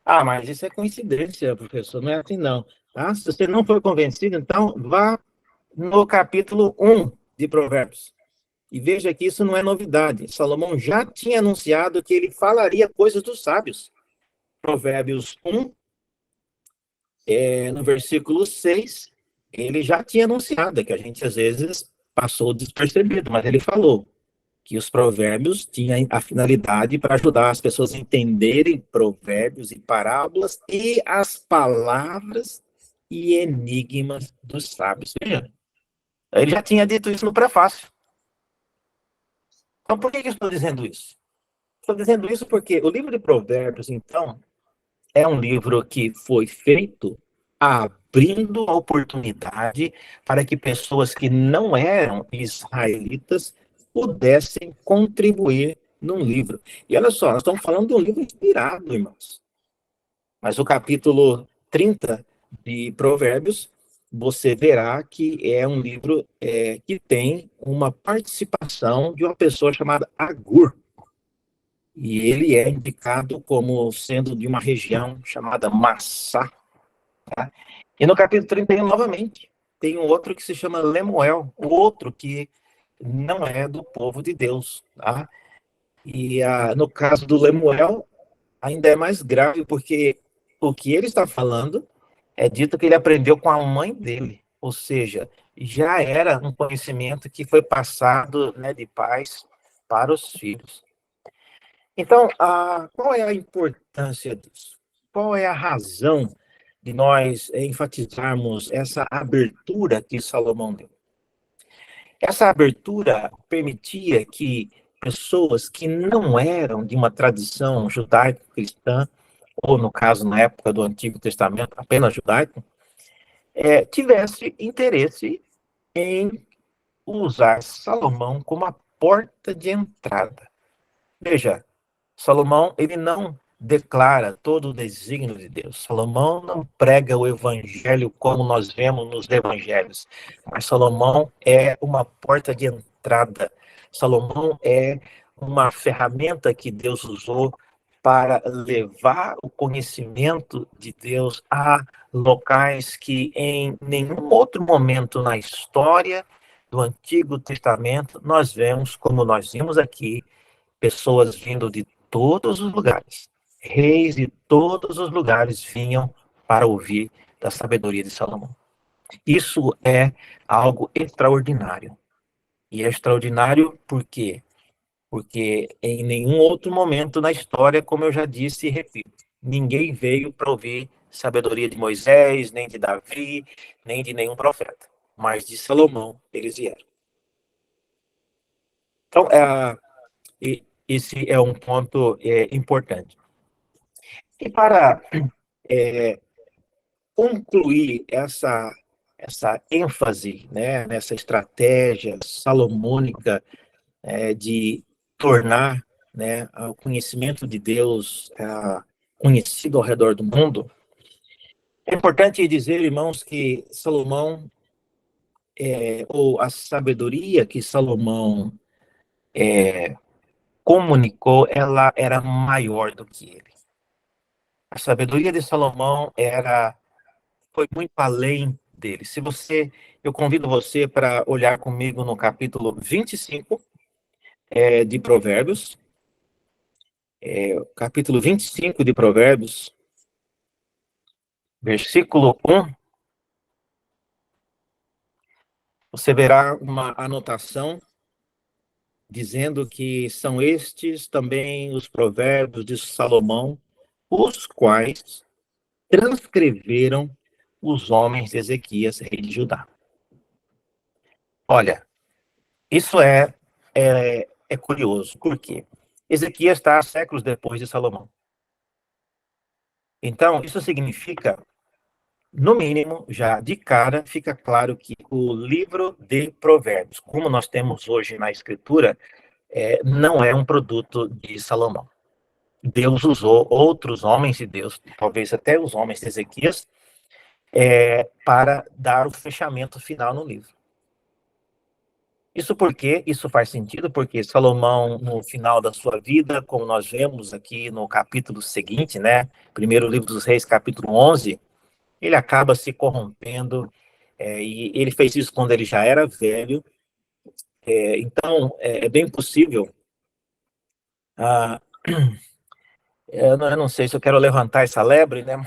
Mas isso é coincidência, professor, não é assim não. Se você não for convencido, então vá no capítulo 1 de Provérbios. E veja que isso não é novidade. Salomão já tinha anunciado que ele falaria coisas dos sábios. Provérbios 1, no versículo 6, ele já tinha anunciado, que a gente às vezes passou despercebido, mas ele falou que os provérbios tinham a finalidade para ajudar as pessoas a entenderem provérbios e parábolas e as palavras e enigmas dos sábios. Veja, ele já tinha dito isso no prefácio. Então, por que eu estou dizendo isso? Estou dizendo isso porque o livro de Provérbios, então, é um livro que foi feito abrindo a oportunidade para que pessoas que não eram israelitas pudessem contribuir num livro. E olha só, nós estamos falando de um livro inspirado, irmãos. Mas o capítulo 30 de Provérbios, você verá que é um livro que tem uma participação de uma pessoa chamada Agur. E ele é indicado como sendo de uma região chamada Massá, Tá? E no capítulo 31, novamente, tem um outro que se chama Lemuel, o outro que não é do povo de Deus. Tá? E no caso do Lemuel, ainda é mais grave, porque o que ele está falando é dito que ele aprendeu com a mãe dele, ou seja, já era um conhecimento que foi passado, né, de pais para os filhos. Então, qual é a importância disso? Qual é a razão de nós enfatizarmos essa abertura que Salomão deu? Essa abertura permitia que pessoas que não eram de uma tradição judaico-cristã, ou no caso, na época do Antigo Testamento, apenas judaico, tivesse interesse em usar Salomão como a porta de entrada. Veja, Salomão, ele não declara todo o desígnio de Deus. Salomão não prega o evangelho como nós vemos nos evangelhos. Mas Salomão é uma porta de entrada. Salomão é uma ferramenta que Deus usou para levar o conhecimento de Deus a locais que em nenhum outro momento na história do Antigo Testamento nós vemos, como nós vimos aqui, pessoas vindo de todos os lugares. Reis de todos os lugares vinham para ouvir da sabedoria de Salomão. Isso é algo extraordinário. E é extraordinário por quê? Porque em nenhum outro momento na história, como eu já disse e repito, ninguém veio para ouvir sabedoria de Moisés, nem de Davi, nem de nenhum profeta. Mas de Salomão eles vieram. Então, esse é um ponto importante. E para concluir essa ênfase, né, nessa estratégia salomônica de tornar, né, o conhecimento de Deus conhecido ao redor do mundo, é importante dizer, irmãos, que Salomão, ou a sabedoria que Salomão comunicou, ela era maior do que ele. A sabedoria de Salomão foi muito além dele. Eu convido você para olhar comigo no capítulo 25 de Provérbios. Capítulo 25 de Provérbios, versículo 1. Você verá uma anotação dizendo que são estes também os provérbios de Salomão, os quais transcreveram os homens de Ezequias, rei de Judá. Olha, isso é curioso, por quê? Ezequias está séculos depois de Salomão. Então, isso significa, no mínimo, já de cara, fica claro que o livro de Provérbios, como nós temos hoje na Escritura, não é um produto de Salomão. Deus usou outros homens de Deus, talvez até os homens de Ezequias, para dar o fechamento final no livro. Isso faz sentido porque Salomão, no final da sua vida, como nós vemos aqui no capítulo seguinte, né, primeiro livro dos Reis, capítulo 11, ele acaba se corrompendo, e ele fez isso quando ele já era velho. Então, é bem possível. Eu não sei se eu quero levantar essa lebre, né?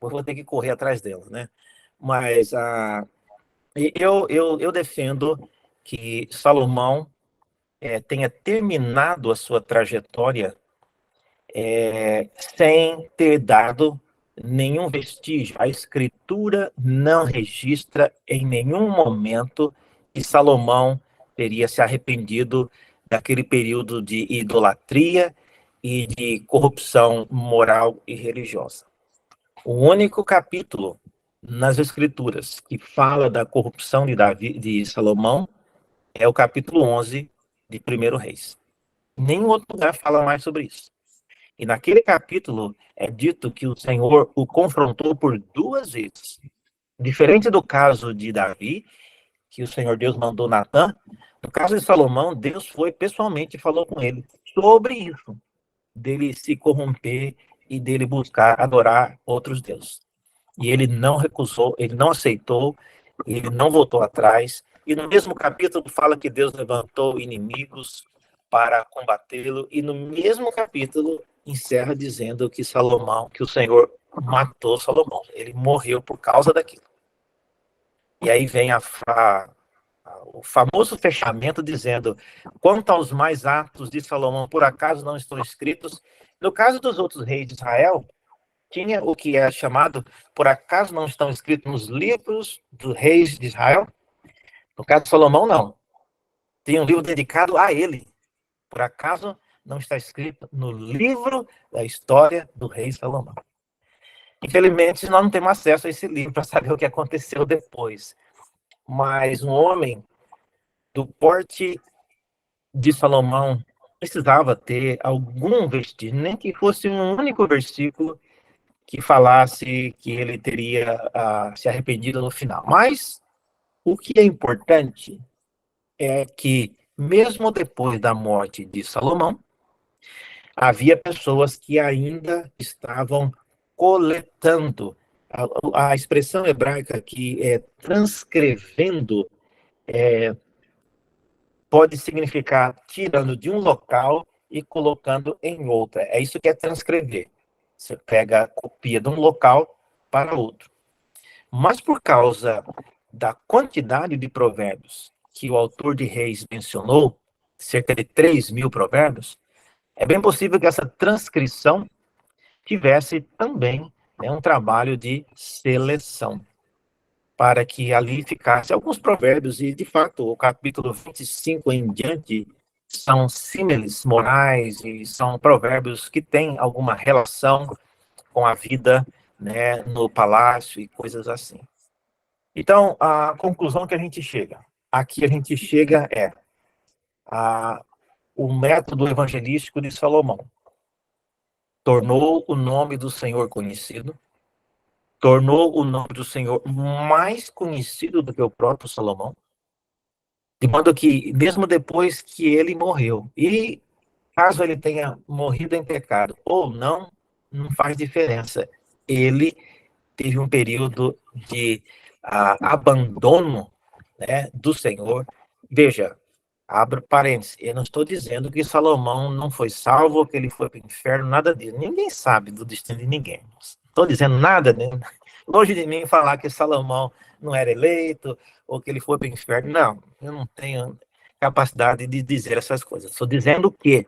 Vou ter que correr atrás dela, né? Mas eu defendo que Salomão tenha terminado a sua trajetória sem ter dado nenhum vestígio. A Escritura não registra em nenhum momento que Salomão teria se arrependido daquele período de idolatria e de corrupção moral e religiosa. O único capítulo nas Escrituras que fala da corrupção de Salomão é o capítulo 11 de 1 Reis. Nenhum outro lugar fala mais sobre isso. E naquele capítulo é dito que o Senhor o confrontou por 2 vezes. Diferente do caso de Davi, que o Senhor Deus mandou Natã, no caso de Salomão, Deus foi pessoalmente e falou com ele sobre isso, dele se corromper e dele buscar adorar outros deuses. E ele não recusou, ele não aceitou, ele não voltou atrás. E no mesmo capítulo fala que Deus levantou inimigos para combatê-lo. E no mesmo capítulo encerra dizendo que Salomão, que o Senhor matou Salomão. Ele morreu por causa daquilo. E aí vem o famoso fechamento dizendo: quanto aos mais atos de Salomão, por acaso não estão escritos? No caso dos outros reis de Israel, tinha o que é chamado, por acaso não estão escritos nos livros dos reis de Israel? No caso de Salomão, não. Tem um livro dedicado a ele. Por acaso não está escrito no livro da história do rei Salomão. Infelizmente, nós não temos acesso a esse livro para saber o que aconteceu depois. Mas um homem do porte de Salomão precisava ter algum vestígio, nem que fosse um único versículo que falasse que ele teria se arrependido no final. Mas o que é importante é que, mesmo depois da morte de Salomão, havia pessoas que ainda estavam coletando. A expressão hebraica que é transcrevendo pode significar tirando de um local e colocando em outra. É isso que é transcrever. Você pega, copia de um local para outro. Mas por causa da quantidade de provérbios que o autor de Reis mencionou, cerca de 3.000 provérbios, é bem possível que essa transcrição tivesse também um trabalho de seleção, para que ali ficasse alguns provérbios, e de fato o capítulo 25 em diante são símiles morais, e são provérbios que têm alguma relação com a vida, né, no palácio e coisas assim. Então, a conclusão que a gente chega, é o método evangelístico de Salomão. Tornou o nome do Senhor conhecido, tornou o nome do Senhor mais conhecido do que o próprio Salomão, de modo que, mesmo depois que ele morreu, e caso ele tenha morrido em pecado ou não, não faz diferença. Ele teve um período de abandono, né, do Senhor. Veja, abro parênteses, eu não estou dizendo que Salomão não foi salvo, que ele foi para o inferno, nada disso. Ninguém sabe do destino de ninguém. Não estou dizendo nada, né? Longe de mim falar que Salomão não era eleito, ou que ele foi para o inferno. Não, eu não tenho capacidade de dizer essas coisas. Estou dizendo que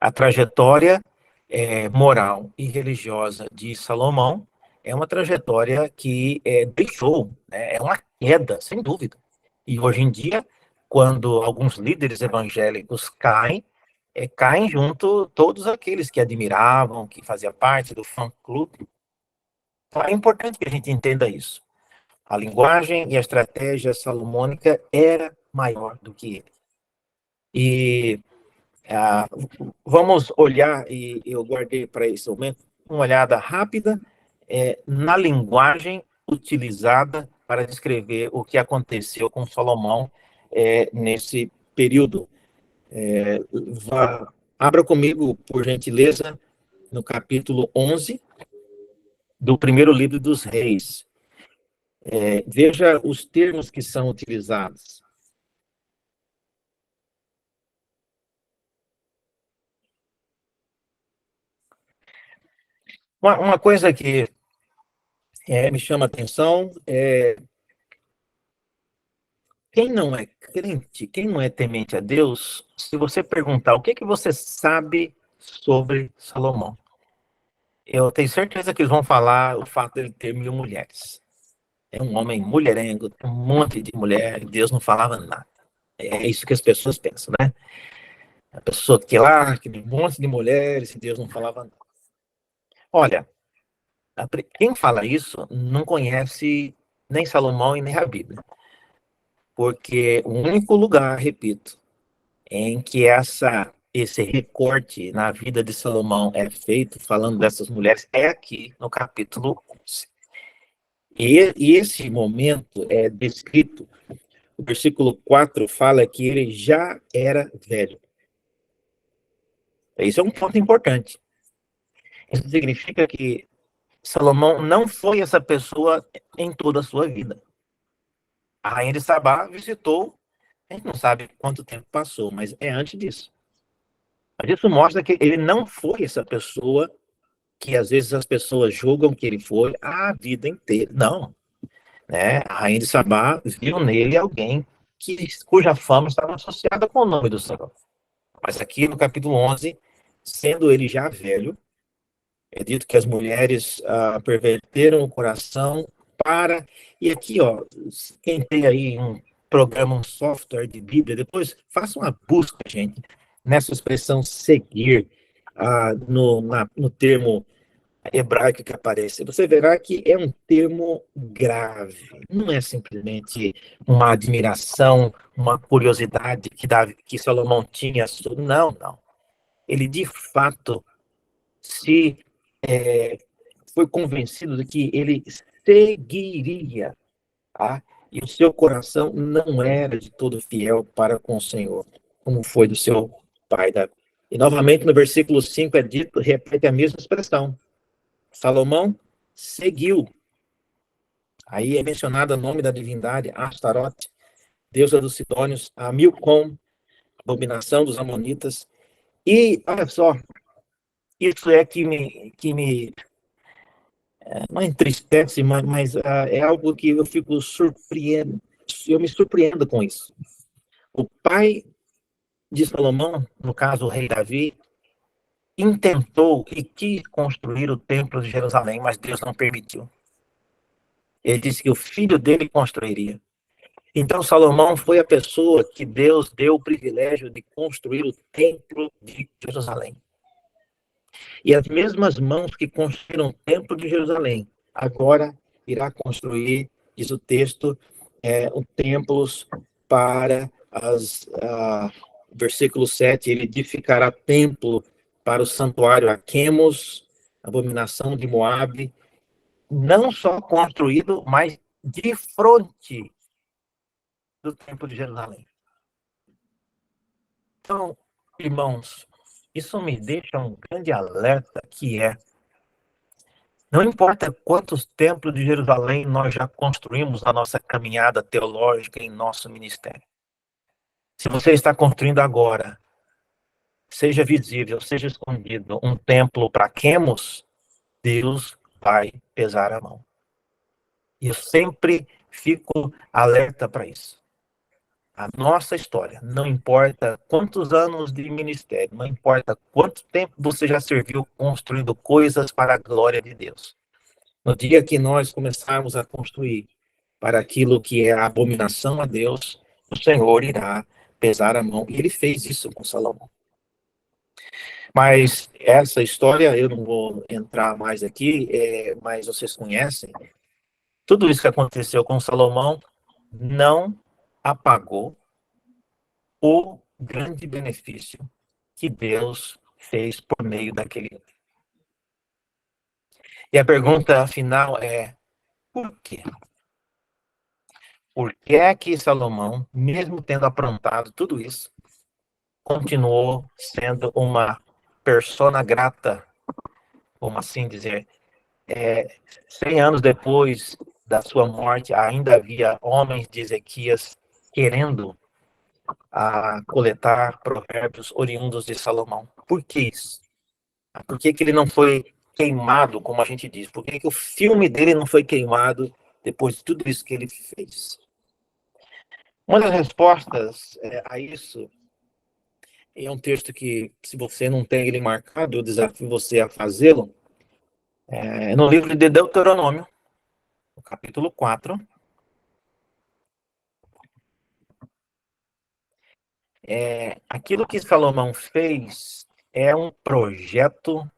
a trajetória moral e religiosa de Salomão é uma trajetória que deixou, né, é uma queda, sem dúvida. E hoje em dia, quando alguns líderes evangélicos caem, caem junto todos aqueles que admiravam, que faziam parte do fã-clube. Então, é importante que a gente entenda isso. A linguagem e a estratégia salomônica era maior do que ele. E vamos olhar, e eu guardei para esse momento, uma olhada rápida na linguagem utilizada para descrever o que aconteceu com Salomão nesse período. Abra comigo, por gentileza, no capítulo 11 do primeiro livro dos Reis. Veja os termos que são utilizados. Uma coisa que me chama a atenção é quem não é crente, quem não é temente a Deus, se você perguntar o que você sabe sobre Salomão, eu tenho certeza que eles vão falar o fato de ele ter 1.000 mulheres. É um homem mulherengo, tem um monte de mulher, Deus não falava nada. É isso que as pessoas pensam, né? A pessoa que lá, que tem um monte de mulheres, e Deus não falava nada. Olha, quem fala isso não conhece nem Salomão e nem a Bíblia. Porque o único lugar, repito, em que esse recorte na vida de Salomão é feito, falando dessas mulheres, é aqui no capítulo 11. E esse momento é descrito, o versículo 4 fala que ele já era velho. Isso é um ponto importante. Isso significa que Salomão não foi essa pessoa em toda a sua vida. A rainha de Sabá visitou, a gente não sabe quanto tempo passou, mas é antes disso. Mas isso mostra que ele não foi essa pessoa que às vezes as pessoas julgam que ele foi a vida inteira. Não, né? A rainha de Sabá viu nele alguém cuja fama estava associada com o nome do Senhor. Mas aqui no capítulo 11, sendo ele já velho, é dito que as mulheres perverteram o coração para... E aqui, ó, quem tem aí um programa, um software de Bíblia, depois faça uma busca, gente, nessa expressão seguir, no termo hebraico que aparece. Você verá que é um termo grave. Não é simplesmente uma admiração, uma curiosidade que Salomão tinha. Não, não. Ele, de fato, se foi convencido de que ele seguiria, tá? E o seu coração não era de todo fiel para com o Senhor, como foi do seu pai Davi. E novamente no versículo 5 é dito, repete a mesma expressão. Salomão seguiu. Aí é mencionado o nome da divindade, Astarote, deusa dos Sidônios, a Milcom, abominação dos Amonitas. E, olha só, isso é que me não entristece, mas é algo que eu fico surpreendo. Eu me surpreendo com isso. O pai de Salomão, no caso o rei Davi, intentou e quis construir o templo de Jerusalém, mas Deus não permitiu. Ele disse que o filho dele construiria. Então Salomão foi a pessoa que Deus deu o privilégio de construir o templo de Jerusalém. E as mesmas mãos que construíram o templo de Jerusalém, agora irá construir, diz o texto, os templos para versículo 7, ele edificará templo para o santuário a Quemos, abominação de Moabe, não só construído, mas de frente do templo de Jerusalém. Então, irmãos, isso me deixa um grande alerta que não importa quantos templos de Jerusalém nós já construímos na nossa caminhada teológica em nosso ministério. Se você está construindo agora, seja visível, seja escondido, um templo para Quemos, Deus vai pesar a mão. E eu sempre fico alerta para isso. A nossa história, não importa quantos anos de ministério, não importa quanto tempo você já serviu construindo coisas para a glória de Deus. No dia que nós começarmos a construir para aquilo que é a abominação a Deus, o Senhor irá pesar a mão. E ele fez isso com Salomão. Mas essa história, eu não vou entrar mais aqui, mas vocês conhecem. Tudo isso que aconteceu com Salomão não apagou o grande benefício que Deus fez por meio daquele homem. E a pergunta final é: por quê? Por que é que Salomão, mesmo tendo aprontado tudo isso, continuou sendo uma persona grata, como assim dizer? 100 anos depois da sua morte, ainda havia homens de Ezequias querendo coletar provérbios oriundos de Salomão. Por que isso? Por que ele não foi queimado, como a gente diz? Por que o filme dele não foi queimado depois de tudo isso que ele fez? Uma das respostas a isso é um texto que, se você não tem ele marcado, eu desafio você a fazê-lo. No livro de Deuteronômio, no capítulo 4. Aquilo que Salomão fez é um projeto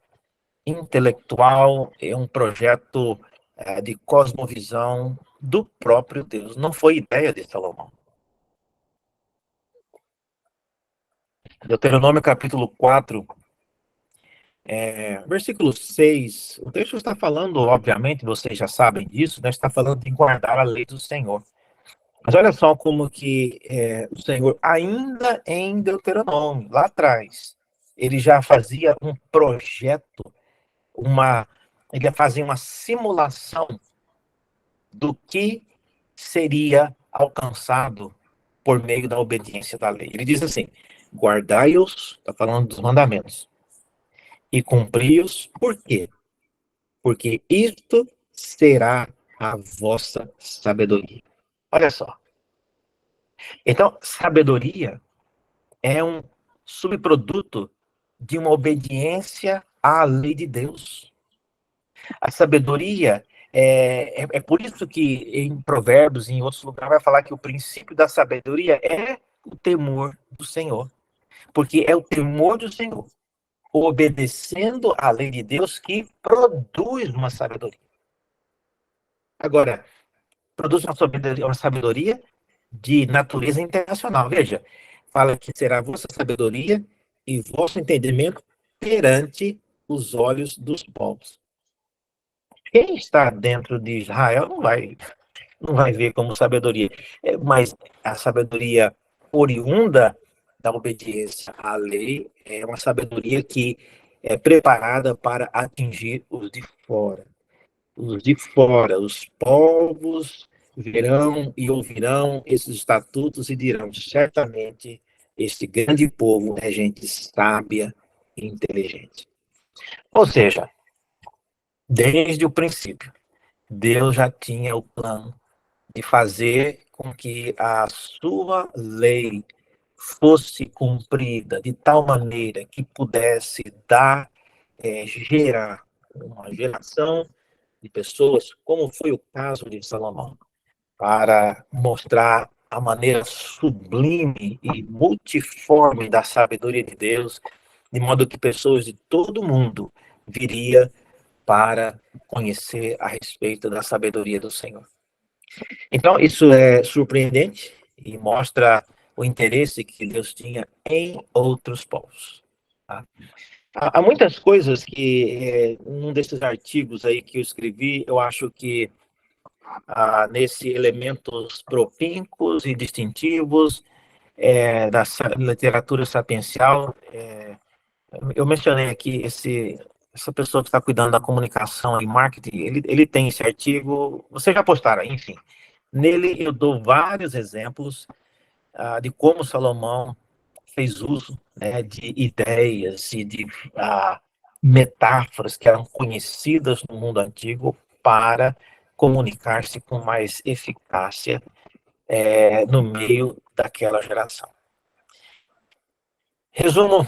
intelectual, é um projeto de cosmovisão do próprio Deus. Não foi ideia de Salomão. Deuteronômio capítulo 4, versículo 6, o texto está falando, obviamente, vocês já sabem disso, né? Está falando de guardar a lei do Senhor. Mas olha só como que o Senhor, ainda em Deuteronômio, lá atrás, ele já fazia um projeto, uma ele fazia uma simulação do que seria alcançado por meio da obediência da lei. Ele diz assim: guardai-os, está falando dos mandamentos, e cumpri-os, por quê? Porque isto será a vossa sabedoria. Olha só. Então, sabedoria é um subproduto de uma obediência à lei de Deus. A sabedoria é por isso que em Provérbios e em outros lugares vai falar que o princípio da sabedoria é o temor do Senhor. Porque é o temor do Senhor, obedecendo à lei de Deus, que produz uma sabedoria. Agora, produz uma sabedoria de natureza internacional. Veja, fala que será a vossa sabedoria e vosso entendimento perante os olhos dos povos. Quem está dentro de Israel não vai ver como sabedoria, mas a sabedoria oriunda da obediência à lei é uma sabedoria que é preparada para atingir os de fora. Os de fora, os povos verão e ouvirão esses estatutos e dirão: certamente este grande povo é gente sábia e inteligente. Ou seja, desde o princípio, Deus já tinha o plano de fazer com que a sua lei fosse cumprida de tal maneira que pudesse gerar uma geração de pessoas, como foi o caso de Salomão, para mostrar a maneira sublime e multiforme da sabedoria de Deus, de modo que pessoas de todo mundo viria para conhecer a respeito da sabedoria do Senhor. Então, isso é surpreendente e mostra o interesse que Deus tinha em outros povos. Tá? Há muitas coisas que, num desses artigos aí que eu escrevi, eu acho que nesse elementos propíncos e distintivos da literatura sapiencial, eu mencionei aqui essa pessoa que está cuidando da comunicação e marketing, ele tem esse artigo, vocês já postaram, enfim. Nele eu dou vários exemplos de como Salomão fez uso, né, de ideias e de metáforas que eram conhecidas no mundo antigo para comunicar-se com mais eficácia no meio daquela geração. Resumo,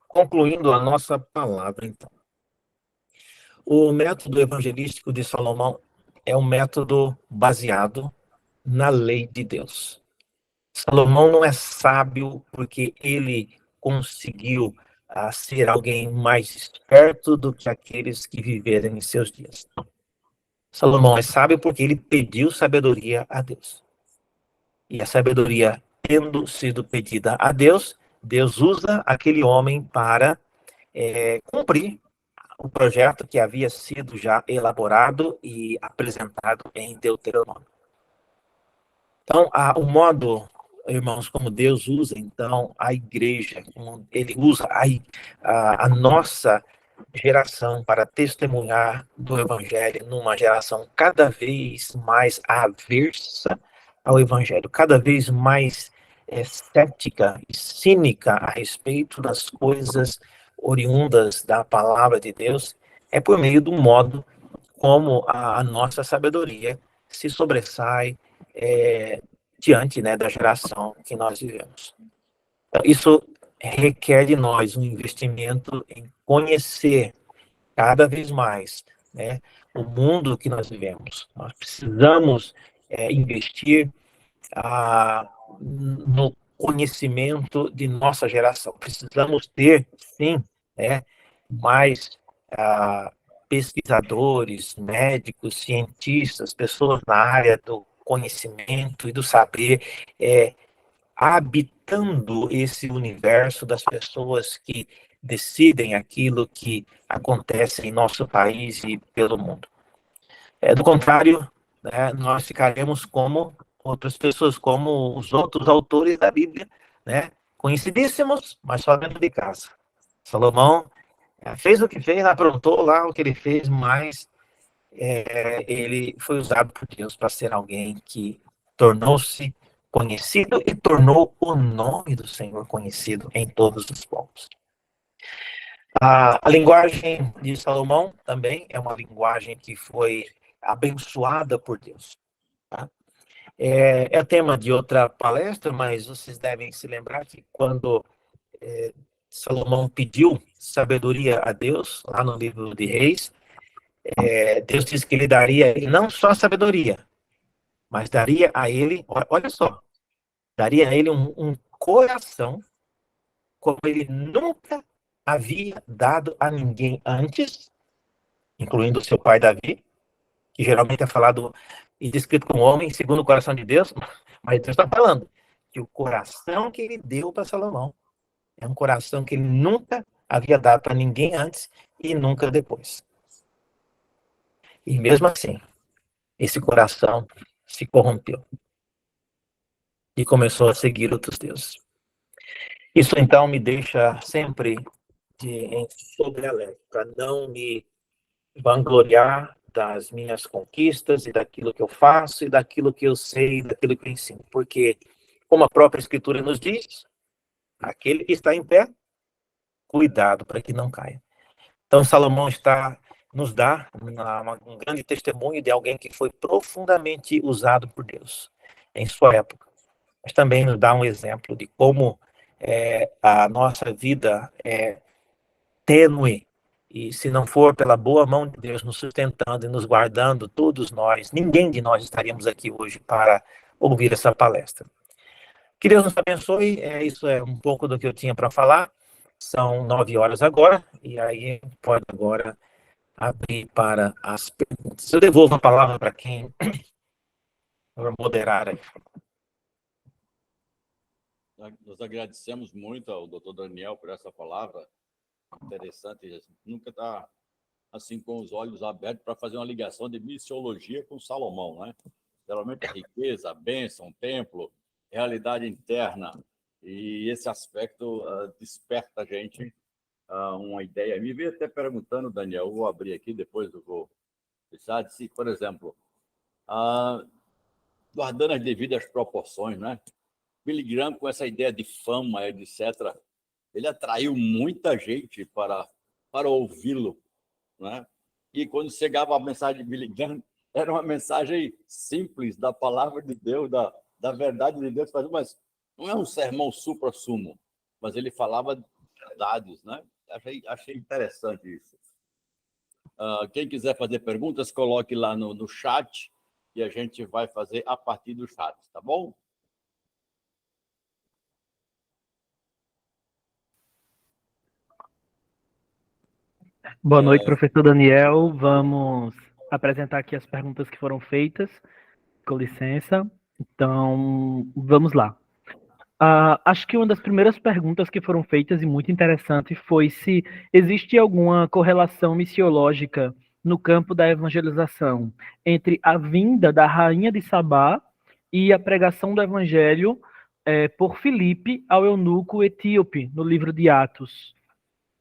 concluindo a nossa palavra, então. O método evangelístico de Salomão é um método baseado na lei de Deus. Salomão não é sábio porque ele conseguiu ser alguém mais esperto do que aqueles que viveram em seus dias. Salomão é sábio porque ele pediu sabedoria a Deus. E a sabedoria, tendo sido pedida a Deus, Deus usa aquele homem para cumprir o projeto que havia sido já elaborado e apresentado em Deuteronômio. Então, o modo, irmãos, como Deus usa, então, a igreja, como ele usa a nossa geração para testemunhar do evangelho numa geração cada vez mais aversa ao evangelho, cada vez mais cética e cínica a respeito das coisas oriundas da palavra de Deus, é por meio do modo como a nossa sabedoria se sobressai diante, né, da geração que nós vivemos. Então, isso requer de nós um investimento em conhecer cada vez mais, né, o mundo que nós vivemos. Nós precisamos investir no conhecimento de nossa geração. Precisamos ter, sim, mais pesquisadores, médicos, cientistas, pessoas na área do conhecimento e do saber, habitando esse universo das pessoas que decidem aquilo que acontece em nosso país e pelo mundo. Do contrário, né, nós ficaremos como outras pessoas, como os outros autores da Bíblia, né, conhecidíssimos, mas só dentro de casa. Salomão Fez o que fez, aprontou lá o que ele fez, mas ele foi usado por Deus para ser alguém que tornou-se conhecido e tornou o nome do Senhor conhecido em todos os povos. A linguagem de Salomão também é uma linguagem que foi abençoada por Deus. Tá? É tema de outra palestra, mas vocês devem se lembrar que quando Salomão pediu sabedoria a Deus, lá no livro de Reis, Deus disse que ele daria a ele não só sabedoria, mas daria a ele, olha só, daria a ele um coração como ele nunca havia dado a ninguém antes, incluindo seu pai Davi, que geralmente é falado e descrito como homem segundo o coração de Deus, mas Deus está falando que o coração que ele deu para Salomão é um coração que ele nunca havia dado para ninguém antes e nunca depois. E mesmo assim, esse coração se corrompeu e começou a seguir outros deuses. Isso então me deixa sempre em sobrealerta, para não me vangloriar das minhas conquistas e daquilo que eu faço e daquilo que eu sei, daquilo que eu ensino. Porque, como a própria Escritura nos diz, aquele que está em pé, cuidado para que não caia. Então, Salomão nos dá um grande testemunho de alguém que foi profundamente usado por Deus em sua época. Mas também nos dá um exemplo de como a nossa vida é tênue. E se não for pela boa mão de Deus nos sustentando e nos guardando, todos nós, ninguém de nós estaríamos aqui hoje para ouvir essa palestra. Que Deus nos abençoe. Isso é um pouco do que eu tinha para falar. São 9h agora, e aí pode agora abrir para as perguntas. Eu devolvo a palavra para quem for moderar aí. Nós agradecemos muito ao doutor Daniel por essa palavra interessante. Nunca está assim com os olhos abertos para fazer uma ligação de missiologia com Salomão, né? Geralmente a riqueza, a bênção, templo, realidade interna, e esse aspecto desperta a gente uma ideia. Me veio até perguntando, Daniel, vou abrir aqui, depois eu vou pensar, se, por exemplo, guardando as devidas proporções, né? Billy Graham, com essa ideia de fama, etc., ele atraiu muita gente para ouvi-lo, né? E quando chegava a mensagem de Billy Graham, era uma mensagem simples da palavra de Deus, da verdade de Deus, mas não é um sermão supra-sumo, mas ele falava de verdades, né? Achei interessante isso. Quem quiser fazer perguntas, coloque lá no chat e a gente vai fazer a partir do chat, tá bom? Boa noite, professor Daniel. Vamos apresentar aqui as perguntas que foram feitas, com licença. Então, vamos lá. Acho que uma das primeiras perguntas que foram feitas, e muito interessante, foi se existe alguma correlação missiológica no campo da evangelização entre a vinda da rainha de Sabá e a pregação do evangelho por Filipe ao eunuco etíope, no livro de Atos.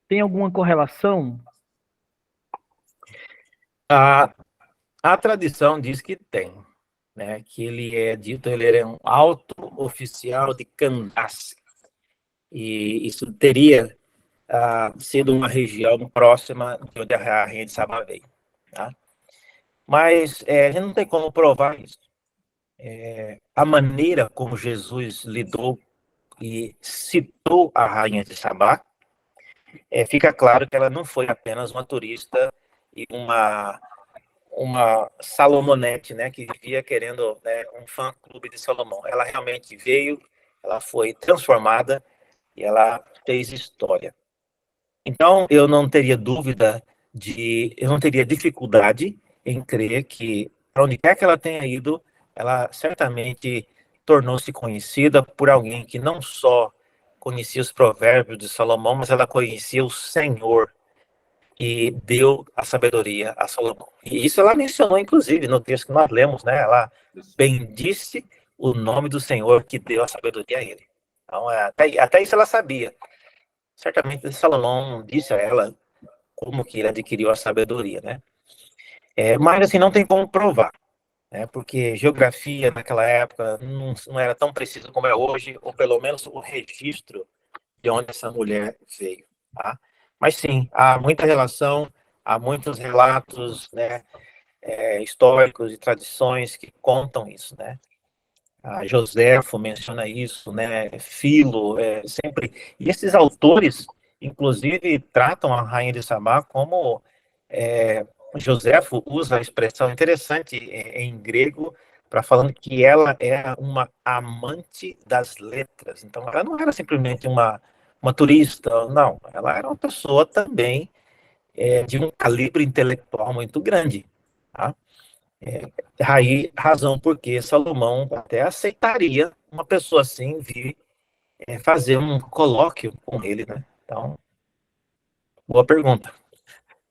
Tem alguma correlação? A tradição diz que tem, né? Que ele é um alto oficial de Candace, e isso teria sido uma região próxima de onde a rainha de Sabá veio, tá? Mas a gente não tem como provar isso. A maneira como Jesus lidou e citou a rainha de Sabá, fica claro que ela não foi apenas uma turista e uma Salomonete, né, que vivia querendo um fã-clube de Salomão. Ela realmente veio, ela foi transformada e ela fez história. Então, eu não teria dificuldade em crer que, para onde quer que ela tenha ido, ela certamente tornou-se conhecida por alguém que não só conhecia os provérbios de Salomão, mas ela conhecia o Senhor, e deu a sabedoria a Salomão. E isso ela mencionou, inclusive, no texto que nós lemos, né? Ela bendisse o nome do Senhor que deu a sabedoria a ele. Então, até isso ela sabia. Certamente Salomão disse a ela como que ele adquiriu a sabedoria, né? Mas, assim, não tem como provar, né? Porque geografia naquela época não era tão precisa como é hoje, ou pelo menos o registro de onde essa mulher veio, tá? Mas sim, há muita relação, há muitos relatos, né, históricos e tradições que contam isso, né? A Joséfo menciona isso, né? Filo, sempre. E esses autores, inclusive, tratam a rainha de Sabá como Joséfo usa a expressão interessante em grego para falando que ela era uma amante das letras. Então, ela não era simplesmente uma turista, não. Ela era uma pessoa também de um calibre intelectual muito grande, tá? Aí, razão porque Salomão até aceitaria uma pessoa assim vir fazer um colóquio com ele, né? Então, boa pergunta.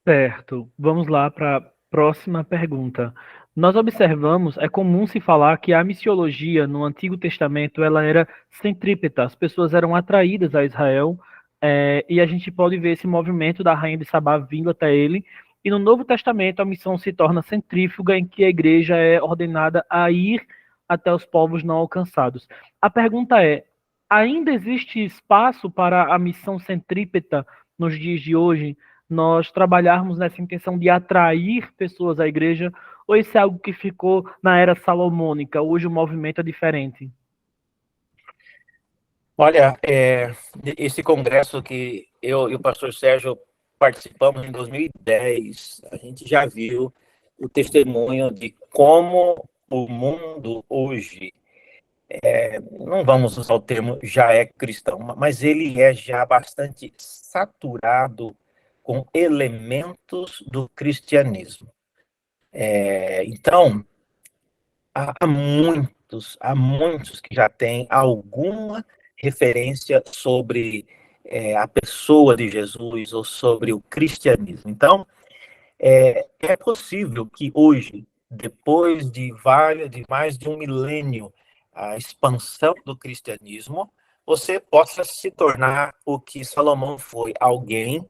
Certo. Vamos lá para a próxima pergunta. Nós observamos, é comum se falar que a missiologia no Antigo Testamento ela era centrípeta, as pessoas eram atraídas a Israel, e a gente pode ver esse movimento da rainha de Sabá vindo até ele. E no Novo Testamento a missão se torna centrífuga, em que a igreja é ordenada a ir até os povos não alcançados. A pergunta é: ainda existe espaço para a missão centrípeta nos dias de hoje? Nós trabalharmos nessa intenção de atrair pessoas à igreja, ou isso é algo que ficou na era salomônica? Hoje o movimento é diferente. Olha, esse congresso que eu e o pastor Sérgio participamos em 2010, a gente já viu o testemunho de como o mundo hoje, não vamos usar o termo já é cristão, mas ele é já bastante saturado com elementos do cristianismo. Então, há muitos que já têm alguma referência sobre a pessoa de Jesus ou sobre o cristianismo. Então, é possível que hoje, depois de mais de um milênio, a expansão do cristianismo, você possa se tornar o que Salomão foi, alguém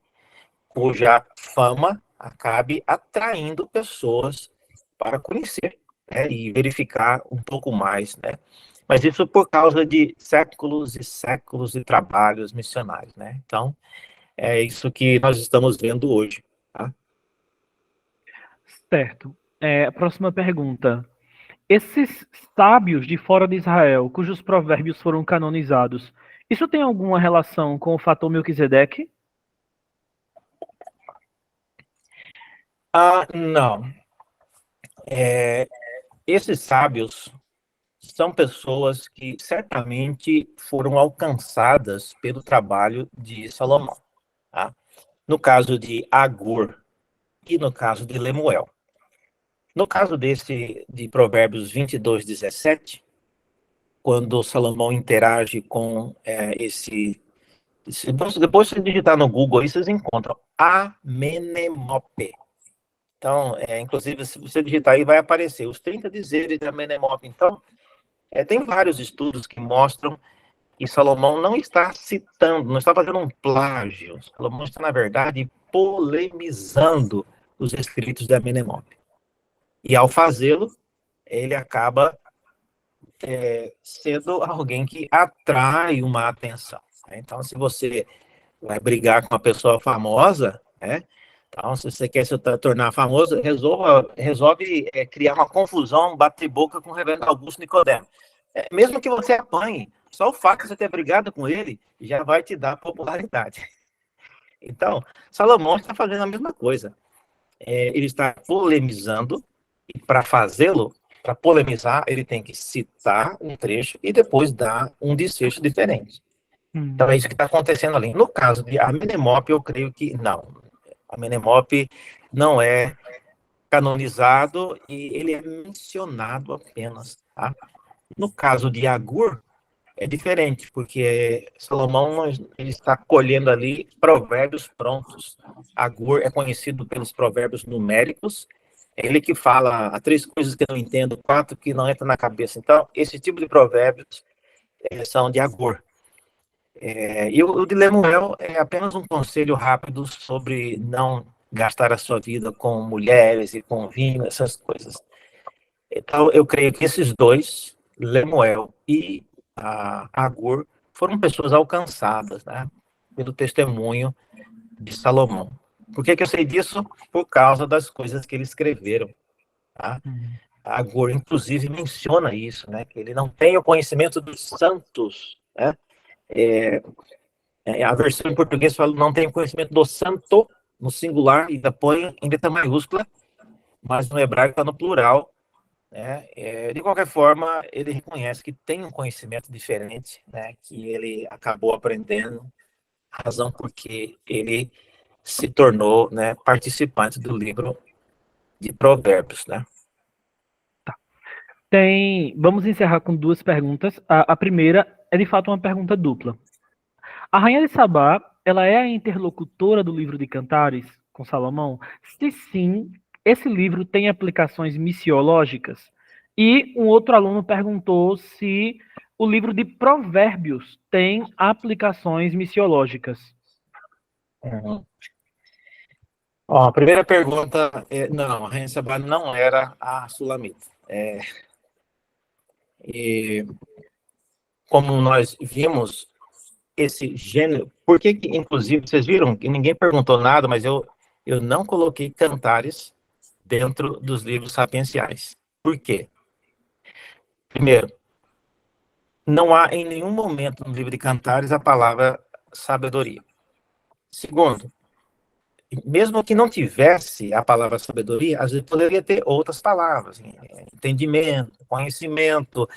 cuja fama acabe atraindo pessoas para conhecer, né, e verificar um pouco mais, né? Mas isso por causa de séculos e séculos de trabalhos missionários, né? Então, é isso que nós estamos vendo hoje, tá? Certo. A próxima pergunta. Esses sábios de fora de Israel, cujos provérbios foram canonizados, isso tem alguma relação com o fator Melquisedeque? Não. Esses sábios são pessoas que certamente foram alcançadas pelo trabalho de Salomão, tá? No caso de Agur e no caso de Lemuel. No caso de Provérbios 22:17, quando Salomão interage com depois você digitar no Google aí, vocês encontram Amenemope. Então, inclusive, se você digitar aí, vai aparecer os 30 dizeres de Amenemope. Então, tem vários estudos que mostram que Salomão não está citando, não está fazendo um plágio. Salomão está, na verdade, polemizando os escritos de Amenemope. E, ao fazê-lo, ele acaba sendo alguém que atrai uma atenção. Né? Então, se você vai brigar com uma pessoa famosa, né? Então, se você quer se tornar famoso, resolve criar uma confusão, bater boca com o reverendo Augusto Nicodemo. Mesmo que você apanhe, só o fato de você ter brigado com ele já vai te dar popularidade. Então, Salomão está fazendo a mesma coisa. Ele está polemizando, e para fazê-lo, para polemizar, ele tem que citar um trecho e depois dar um desfecho diferente. Então, é isso que está acontecendo ali. No caso de Amenemope, eu creio que não. Amenemope não é canonizado e ele é mencionado apenas. Tá? No caso de Agur, é diferente, porque Salomão ele está colhendo ali provérbios prontos. Agur é conhecido pelos provérbios numéricos. É ele que fala há 3 coisas que eu não entendo, 4 que não entram na cabeça. Então, esse tipo de provérbios são de Agur. E o de Lemuel é apenas um conselho rápido sobre não gastar a sua vida com mulheres e com vinho, essas coisas. Então, eu creio que esses dois, Lemuel e Agur, foram pessoas alcançadas, né, pelo testemunho de Salomão. Por que eu sei disso? Por causa das coisas que eles escreveram. Tá? Agur, inclusive, menciona isso, né, que ele não tem o conhecimento dos santos, né? A versão em português fala não tem conhecimento do santo, no singular, e põe em letra maiúscula, mas no hebraico está no plural, né? De qualquer forma, ele reconhece que tem um conhecimento diferente, né, que ele acabou aprendendo, razão porque ele se tornou, né, participante do livro de Provérbios, né? Vamos encerrar com duas perguntas. A primeira é de fato uma pergunta dupla. A Rainha de Sabá, ela é a interlocutora do livro de Cantares com Salomão? Se sim, esse livro tem aplicações missiológicas? E um outro aluno perguntou se o livro de Provérbios tem aplicações missiológicas. A primeira pergunta não, a Rainha de Sabá não era a Sulamita. E como nós vimos, esse gênero, por que, inclusive, vocês viram que ninguém perguntou nada, mas eu não coloquei Cantares dentro dos livros sapienciais. Por quê? Primeiro, não há em nenhum momento no livro de Cantares a palavra sabedoria. Segundo, mesmo que não tivesse a palavra sabedoria, às vezes poderia ter outras palavras, entendimento, conhecimento,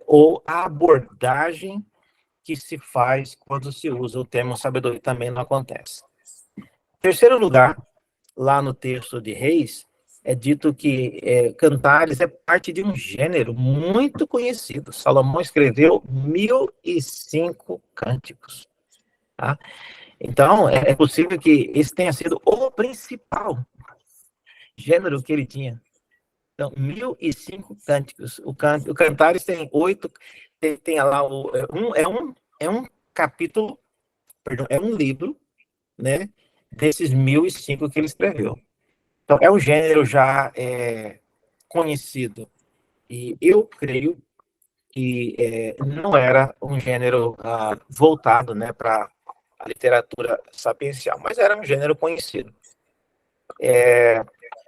ou a abordagem que se faz quando se usa o termo sabedoria também não acontece. Em terceiro lugar, lá no texto de Reis, é dito que Cantares é parte de um gênero muito conhecido. Salomão escreveu 1.005 cânticos. Tá? Então, é possível que esse tenha sido o principal gênero que ele tinha. Então, 1.005 cânticos. O Cantares tem 8, tem lá é um capítulo, perdão, é um livro, né, desses 1.005 que ele escreveu. Então, é um gênero já conhecido. E eu creio que não era um gênero voltado, né, para a literatura sapiencial, mas era um gênero conhecido.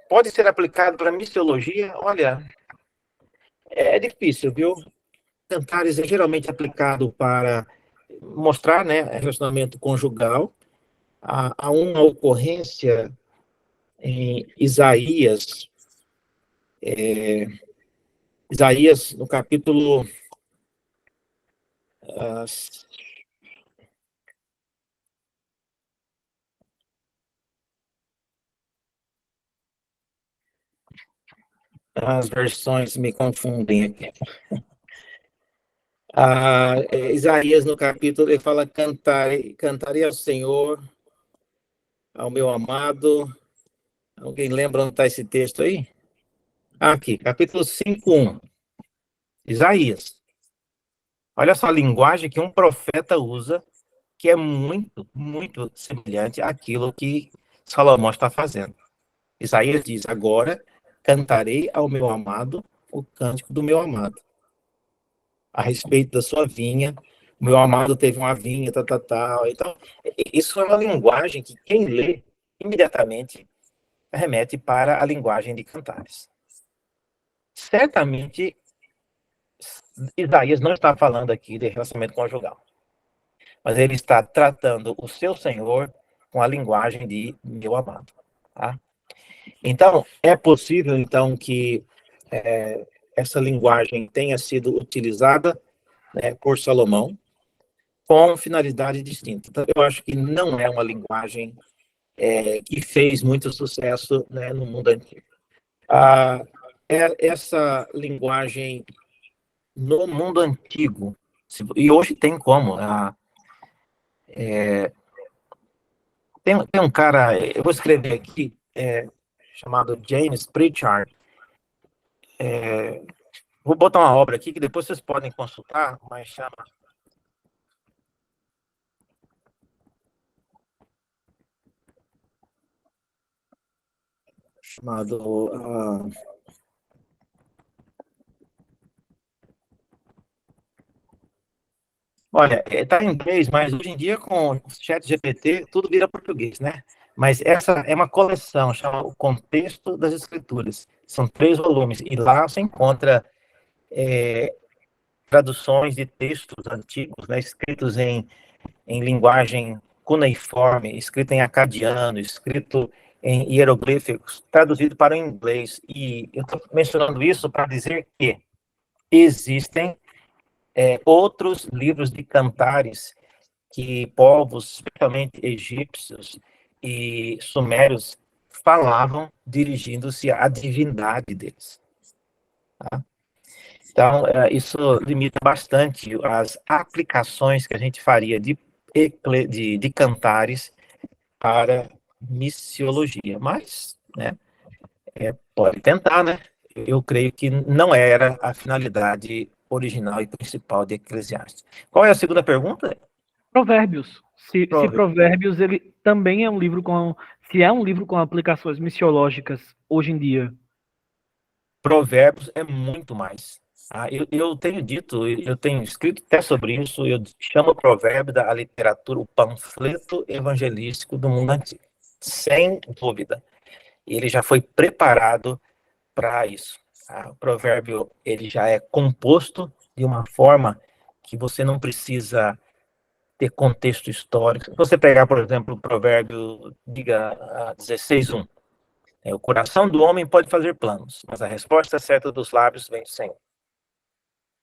Pode ser aplicado para missiologia? Olha, é difícil, viu? Cantares é geralmente aplicado para mostrar, né, relacionamento conjugal. Há uma ocorrência em Isaías, no capítulo as versões me confundem aqui. Isaías, no capítulo, ele fala: cantarei ao Senhor, ao meu amado. Alguém lembra onde está esse texto aí? Aqui, capítulo 5:1. Isaías. Olha só a linguagem que um profeta usa, que é muito, muito semelhante àquilo que Salomão está fazendo. Isaías diz: agora cantarei ao meu amado o cântico do meu amado. A respeito da sua vinha, o meu amado teve uma vinha, tal. Então, isso é uma linguagem que quem lê imediatamente remete para a linguagem de Cantares. Certamente, Isaías não está falando aqui de relacionamento conjugal, mas ele está tratando o seu Senhor com a linguagem de meu amado. Tá? Então, é possível, então, que essa linguagem tenha sido utilizada, né, por Salomão com finalidade distinta. Então, eu acho que não é uma linguagem que fez muito sucesso, né, no mundo antigo. Essa linguagem no mundo antigo, e hoje tem como. Tem um cara, eu vou escrever aqui, chamado James Pritchard. Vou botar uma obra aqui que depois vocês podem consultar, mas chama chamado... Olha, está em inglês, mas hoje em dia com o chat GPT tudo vira português, né? Mas essa é uma coleção, chama O Contexto das Escrituras. São 3 volumes, e lá você encontra traduções de textos antigos, né, escritos em linguagem cuneiforme, escrito em acadiano, escrito em hieroglíficos, traduzido para o inglês. E eu estou mencionando isso para dizer que existem outros livros de cantares que povos, especialmente egípcios e sumérios, falavam dirigindo-se à divindade deles. Tá? Então, isso limita bastante as aplicações que a gente faria de cantares para missiologia. Mas, né, pode tentar, né? Eu creio que não era a finalidade original e principal de Eclesiastes. Qual é a segunda pergunta? Provérbios. Se Provérbios ele também é um livro com... Se é um livro com aplicações missiológicas hoje em dia. Provérbios é muito mais. Eu tenho dito, eu tenho escrito até sobre isso, eu chamo o provérbio da literatura o panfleto evangelístico do mundo antigo. Sem dúvida. Ele já foi preparado para isso. O provérbio ele já é composto de uma forma que você não precisa ter contexto histórico. Se você pegar, por exemplo, o provérbio, diga 16:1, o coração do homem pode fazer planos, mas a resposta certa dos lábios vem do Senhor.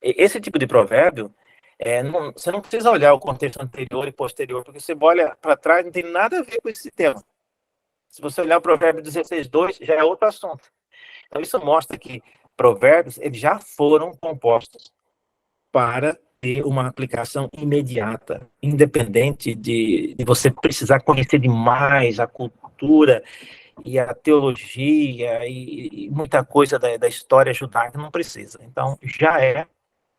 Esse tipo de provérbio, você não precisa olhar o contexto anterior e posterior, porque você olha para trás, não tem nada a ver com esse tema. Se você olhar o provérbio 16:2, já é outro assunto. Então, isso mostra que provérbios eles já foram compostos para ter uma aplicação imediata, independente de você precisar conhecer demais a cultura e a teologia e muita coisa da história judaica, não precisa. Então, já é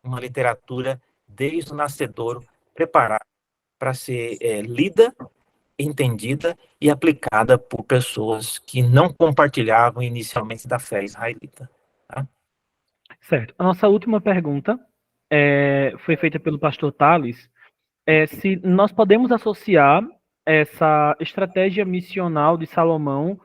uma literatura desde o nascedouro preparada para ser lida, entendida e aplicada por pessoas que não compartilhavam inicialmente da fé israelita. Tá? Certo. A nossa última pergunta foi feita pelo pastor Tales. Se nós podemos associar essa estratégia missional de Salomão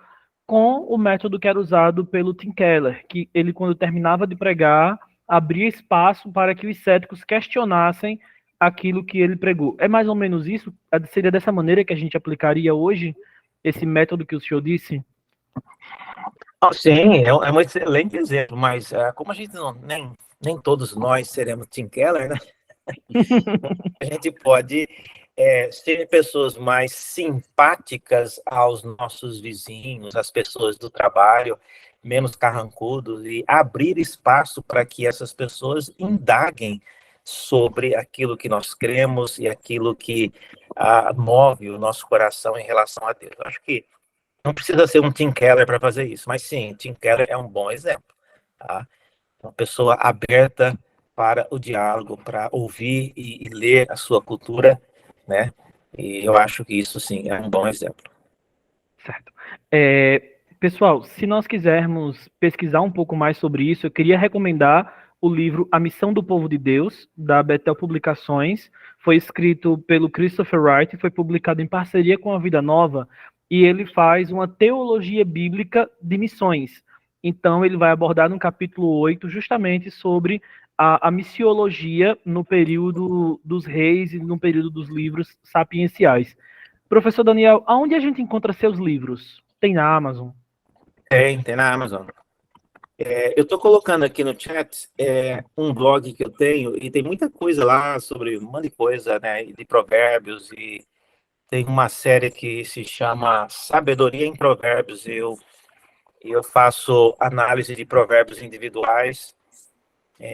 com o método que era usado pelo Tim Keller, que ele, quando terminava de pregar, abria espaço para que os céticos questionassem aquilo que ele pregou. É mais ou menos isso? Seria dessa maneira que a gente aplicaria hoje esse método que o senhor disse? Sim, é um excelente exemplo, mas como a gente nem todos nós seremos Tim Keller, né? A gente pode ser pessoas mais simpáticas aos nossos vizinhos, às pessoas do trabalho, menos carrancudos, e abrir espaço para que essas pessoas indaguem sobre aquilo que nós cremos e aquilo que move o nosso coração em relação a Deus. Eu acho que não precisa ser um Tim Keller para fazer isso, mas sim, Tim Keller é um bom exemplo. Tá? Uma pessoa aberta para o diálogo, para ouvir e ler a sua cultura, né? E eu acho que isso, sim, é um bom exemplo. Certo. Pessoal, se nós quisermos pesquisar um pouco mais sobre isso, eu queria recomendar o livro A Missão do Povo de Deus, da Betel Publicações. Foi escrito pelo Christopher Wright e foi publicado em parceria com a Vida Nova, e ele faz uma teologia bíblica de missões. Então, ele vai abordar no capítulo 8 justamente sobre a missiologia no período dos reis e no período dos livros sapienciais. Professor Daniel, aonde a gente encontra seus livros? Tem na Amazon? Tem na Amazon. Eu estou colocando aqui no chat um blog que eu tenho, e tem muita coisa lá sobre um monte de coisa, né, de provérbios, e tem uma série que se chama Sabedoria em Provérbios. Eu faço análise de provérbios individuais,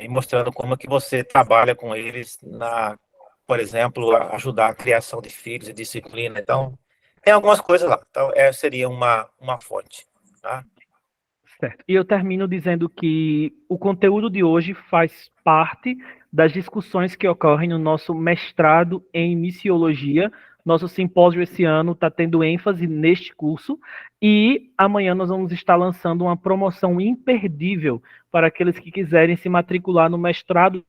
mostrando como que você trabalha com eles por exemplo, ajudar a criação de filhos e disciplina. Então, tem algumas coisas lá. Então, seria uma fonte. Tá? Certo. E eu termino dizendo que o conteúdo de hoje faz parte das discussões que ocorrem no nosso mestrado em missiologia, Nosso simpósio esse ano está tendo ênfase neste curso e amanhã nós vamos estar lançando uma promoção imperdível para aqueles que quiserem se matricular no mestrado de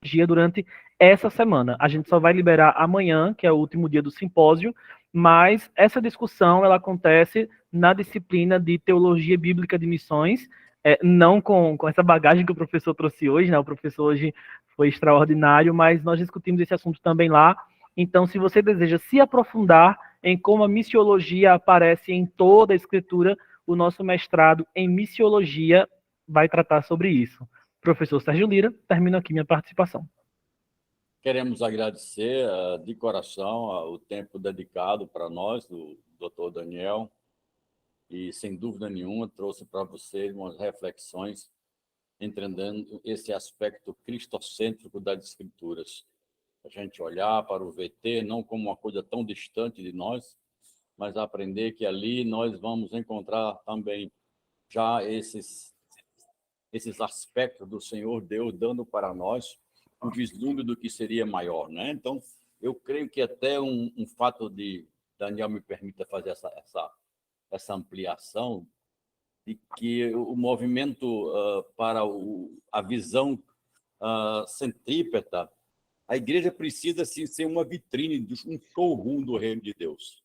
teologia durante essa semana. A gente só vai liberar amanhã, que é o último dia do simpósio, mas essa discussão ela acontece na disciplina de Teologia Bíblica de Missões, não com essa bagagem que o professor trouxe hoje, né? O professor hoje foi extraordinário, mas nós discutimos esse assunto também lá. Então, se você deseja se aprofundar em como a missiologia aparece em toda a Escritura, o nosso mestrado em missiologia vai tratar sobre isso. Professor Sérgio Lira, termino aqui minha participação. Queremos agradecer de coração o tempo dedicado para nós, do Dr. Daniel, e, sem dúvida nenhuma, trouxe para vocês umas reflexões entendendo esse aspecto cristocêntrico das Escrituras. A gente olhar para o VT não como uma coisa tão distante de nós, mas aprender que ali nós vamos encontrar também já esses aspectos do Senhor Deus dando para nós um vislumbre do que seria maior, né? Então, eu creio que até um fato de Daniel me permita fazer essa ampliação, de que o movimento para a visão centrípeta, a igreja precisa sim ser uma vitrine, um showroom do reino de Deus,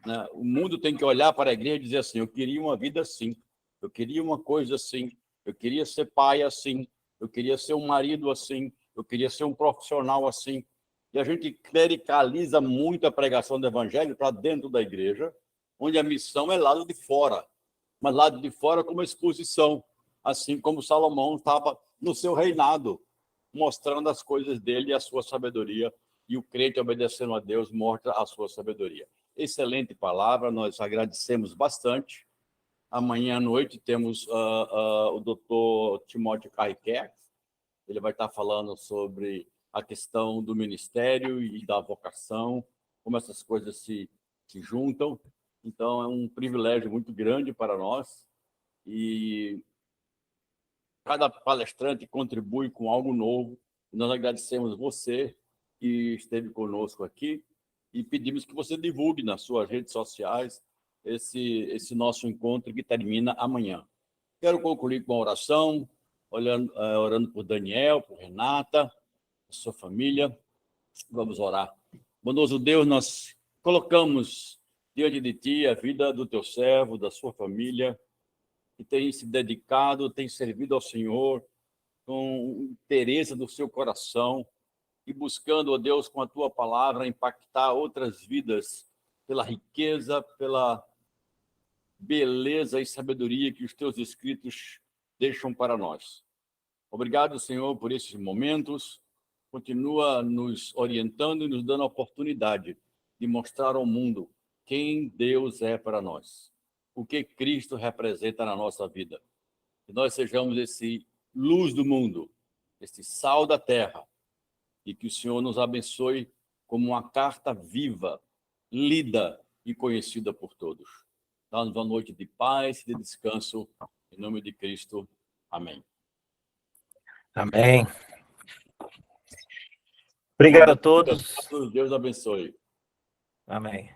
né? O mundo tem que olhar para a igreja e dizer assim: eu queria uma vida assim, eu queria uma coisa assim, eu queria ser pai assim, eu queria ser um marido assim, eu queria ser um profissional assim. E a gente clericaliza muito a pregação do evangelho para dentro da igreja, onde a missão é lado de fora, mas lado de fora como exposição, assim como Salomão estava no seu reinado, mostrando as coisas dele e a sua sabedoria, e o crente obedecendo a Deus mostra a sua sabedoria. Excelente palavra, nós agradecemos bastante. Amanhã à noite temos o doutor Timóteo Carriquer, ele vai estar falando sobre a questão do ministério e da vocação, como essas coisas se juntam. Então, é um privilégio muito grande para nós e cada palestrante contribui com algo novo. Nós agradecemos você que esteve conosco aqui e pedimos que você divulgue nas suas redes sociais esse nosso encontro que termina amanhã. Quero concluir com a oração, orando por Daniel, por Renata, a sua família. Vamos orar. Bondoso Deus, nós colocamos diante de Ti a vida do Teu servo, da sua família, que tem se dedicado, tem servido ao Senhor com interesse do seu coração e buscando, ó Deus, com a Tua palavra, impactar outras vidas pela riqueza, pela beleza e sabedoria que os Teus escritos deixam para nós. Obrigado, Senhor, por esses momentos. Continua nos orientando e nos dando a oportunidade de mostrar ao mundo quem Deus é para nós, o que Cristo representa na nossa vida. Que nós sejamos esse luz do mundo, esse sal da terra, e que o Senhor nos abençoe como uma carta viva, lida e conhecida por todos. Dá-nos uma noite de paz e de descanso, em nome de Cristo. Amém. Amém. Obrigado a todos. Deus abençoe. Amém.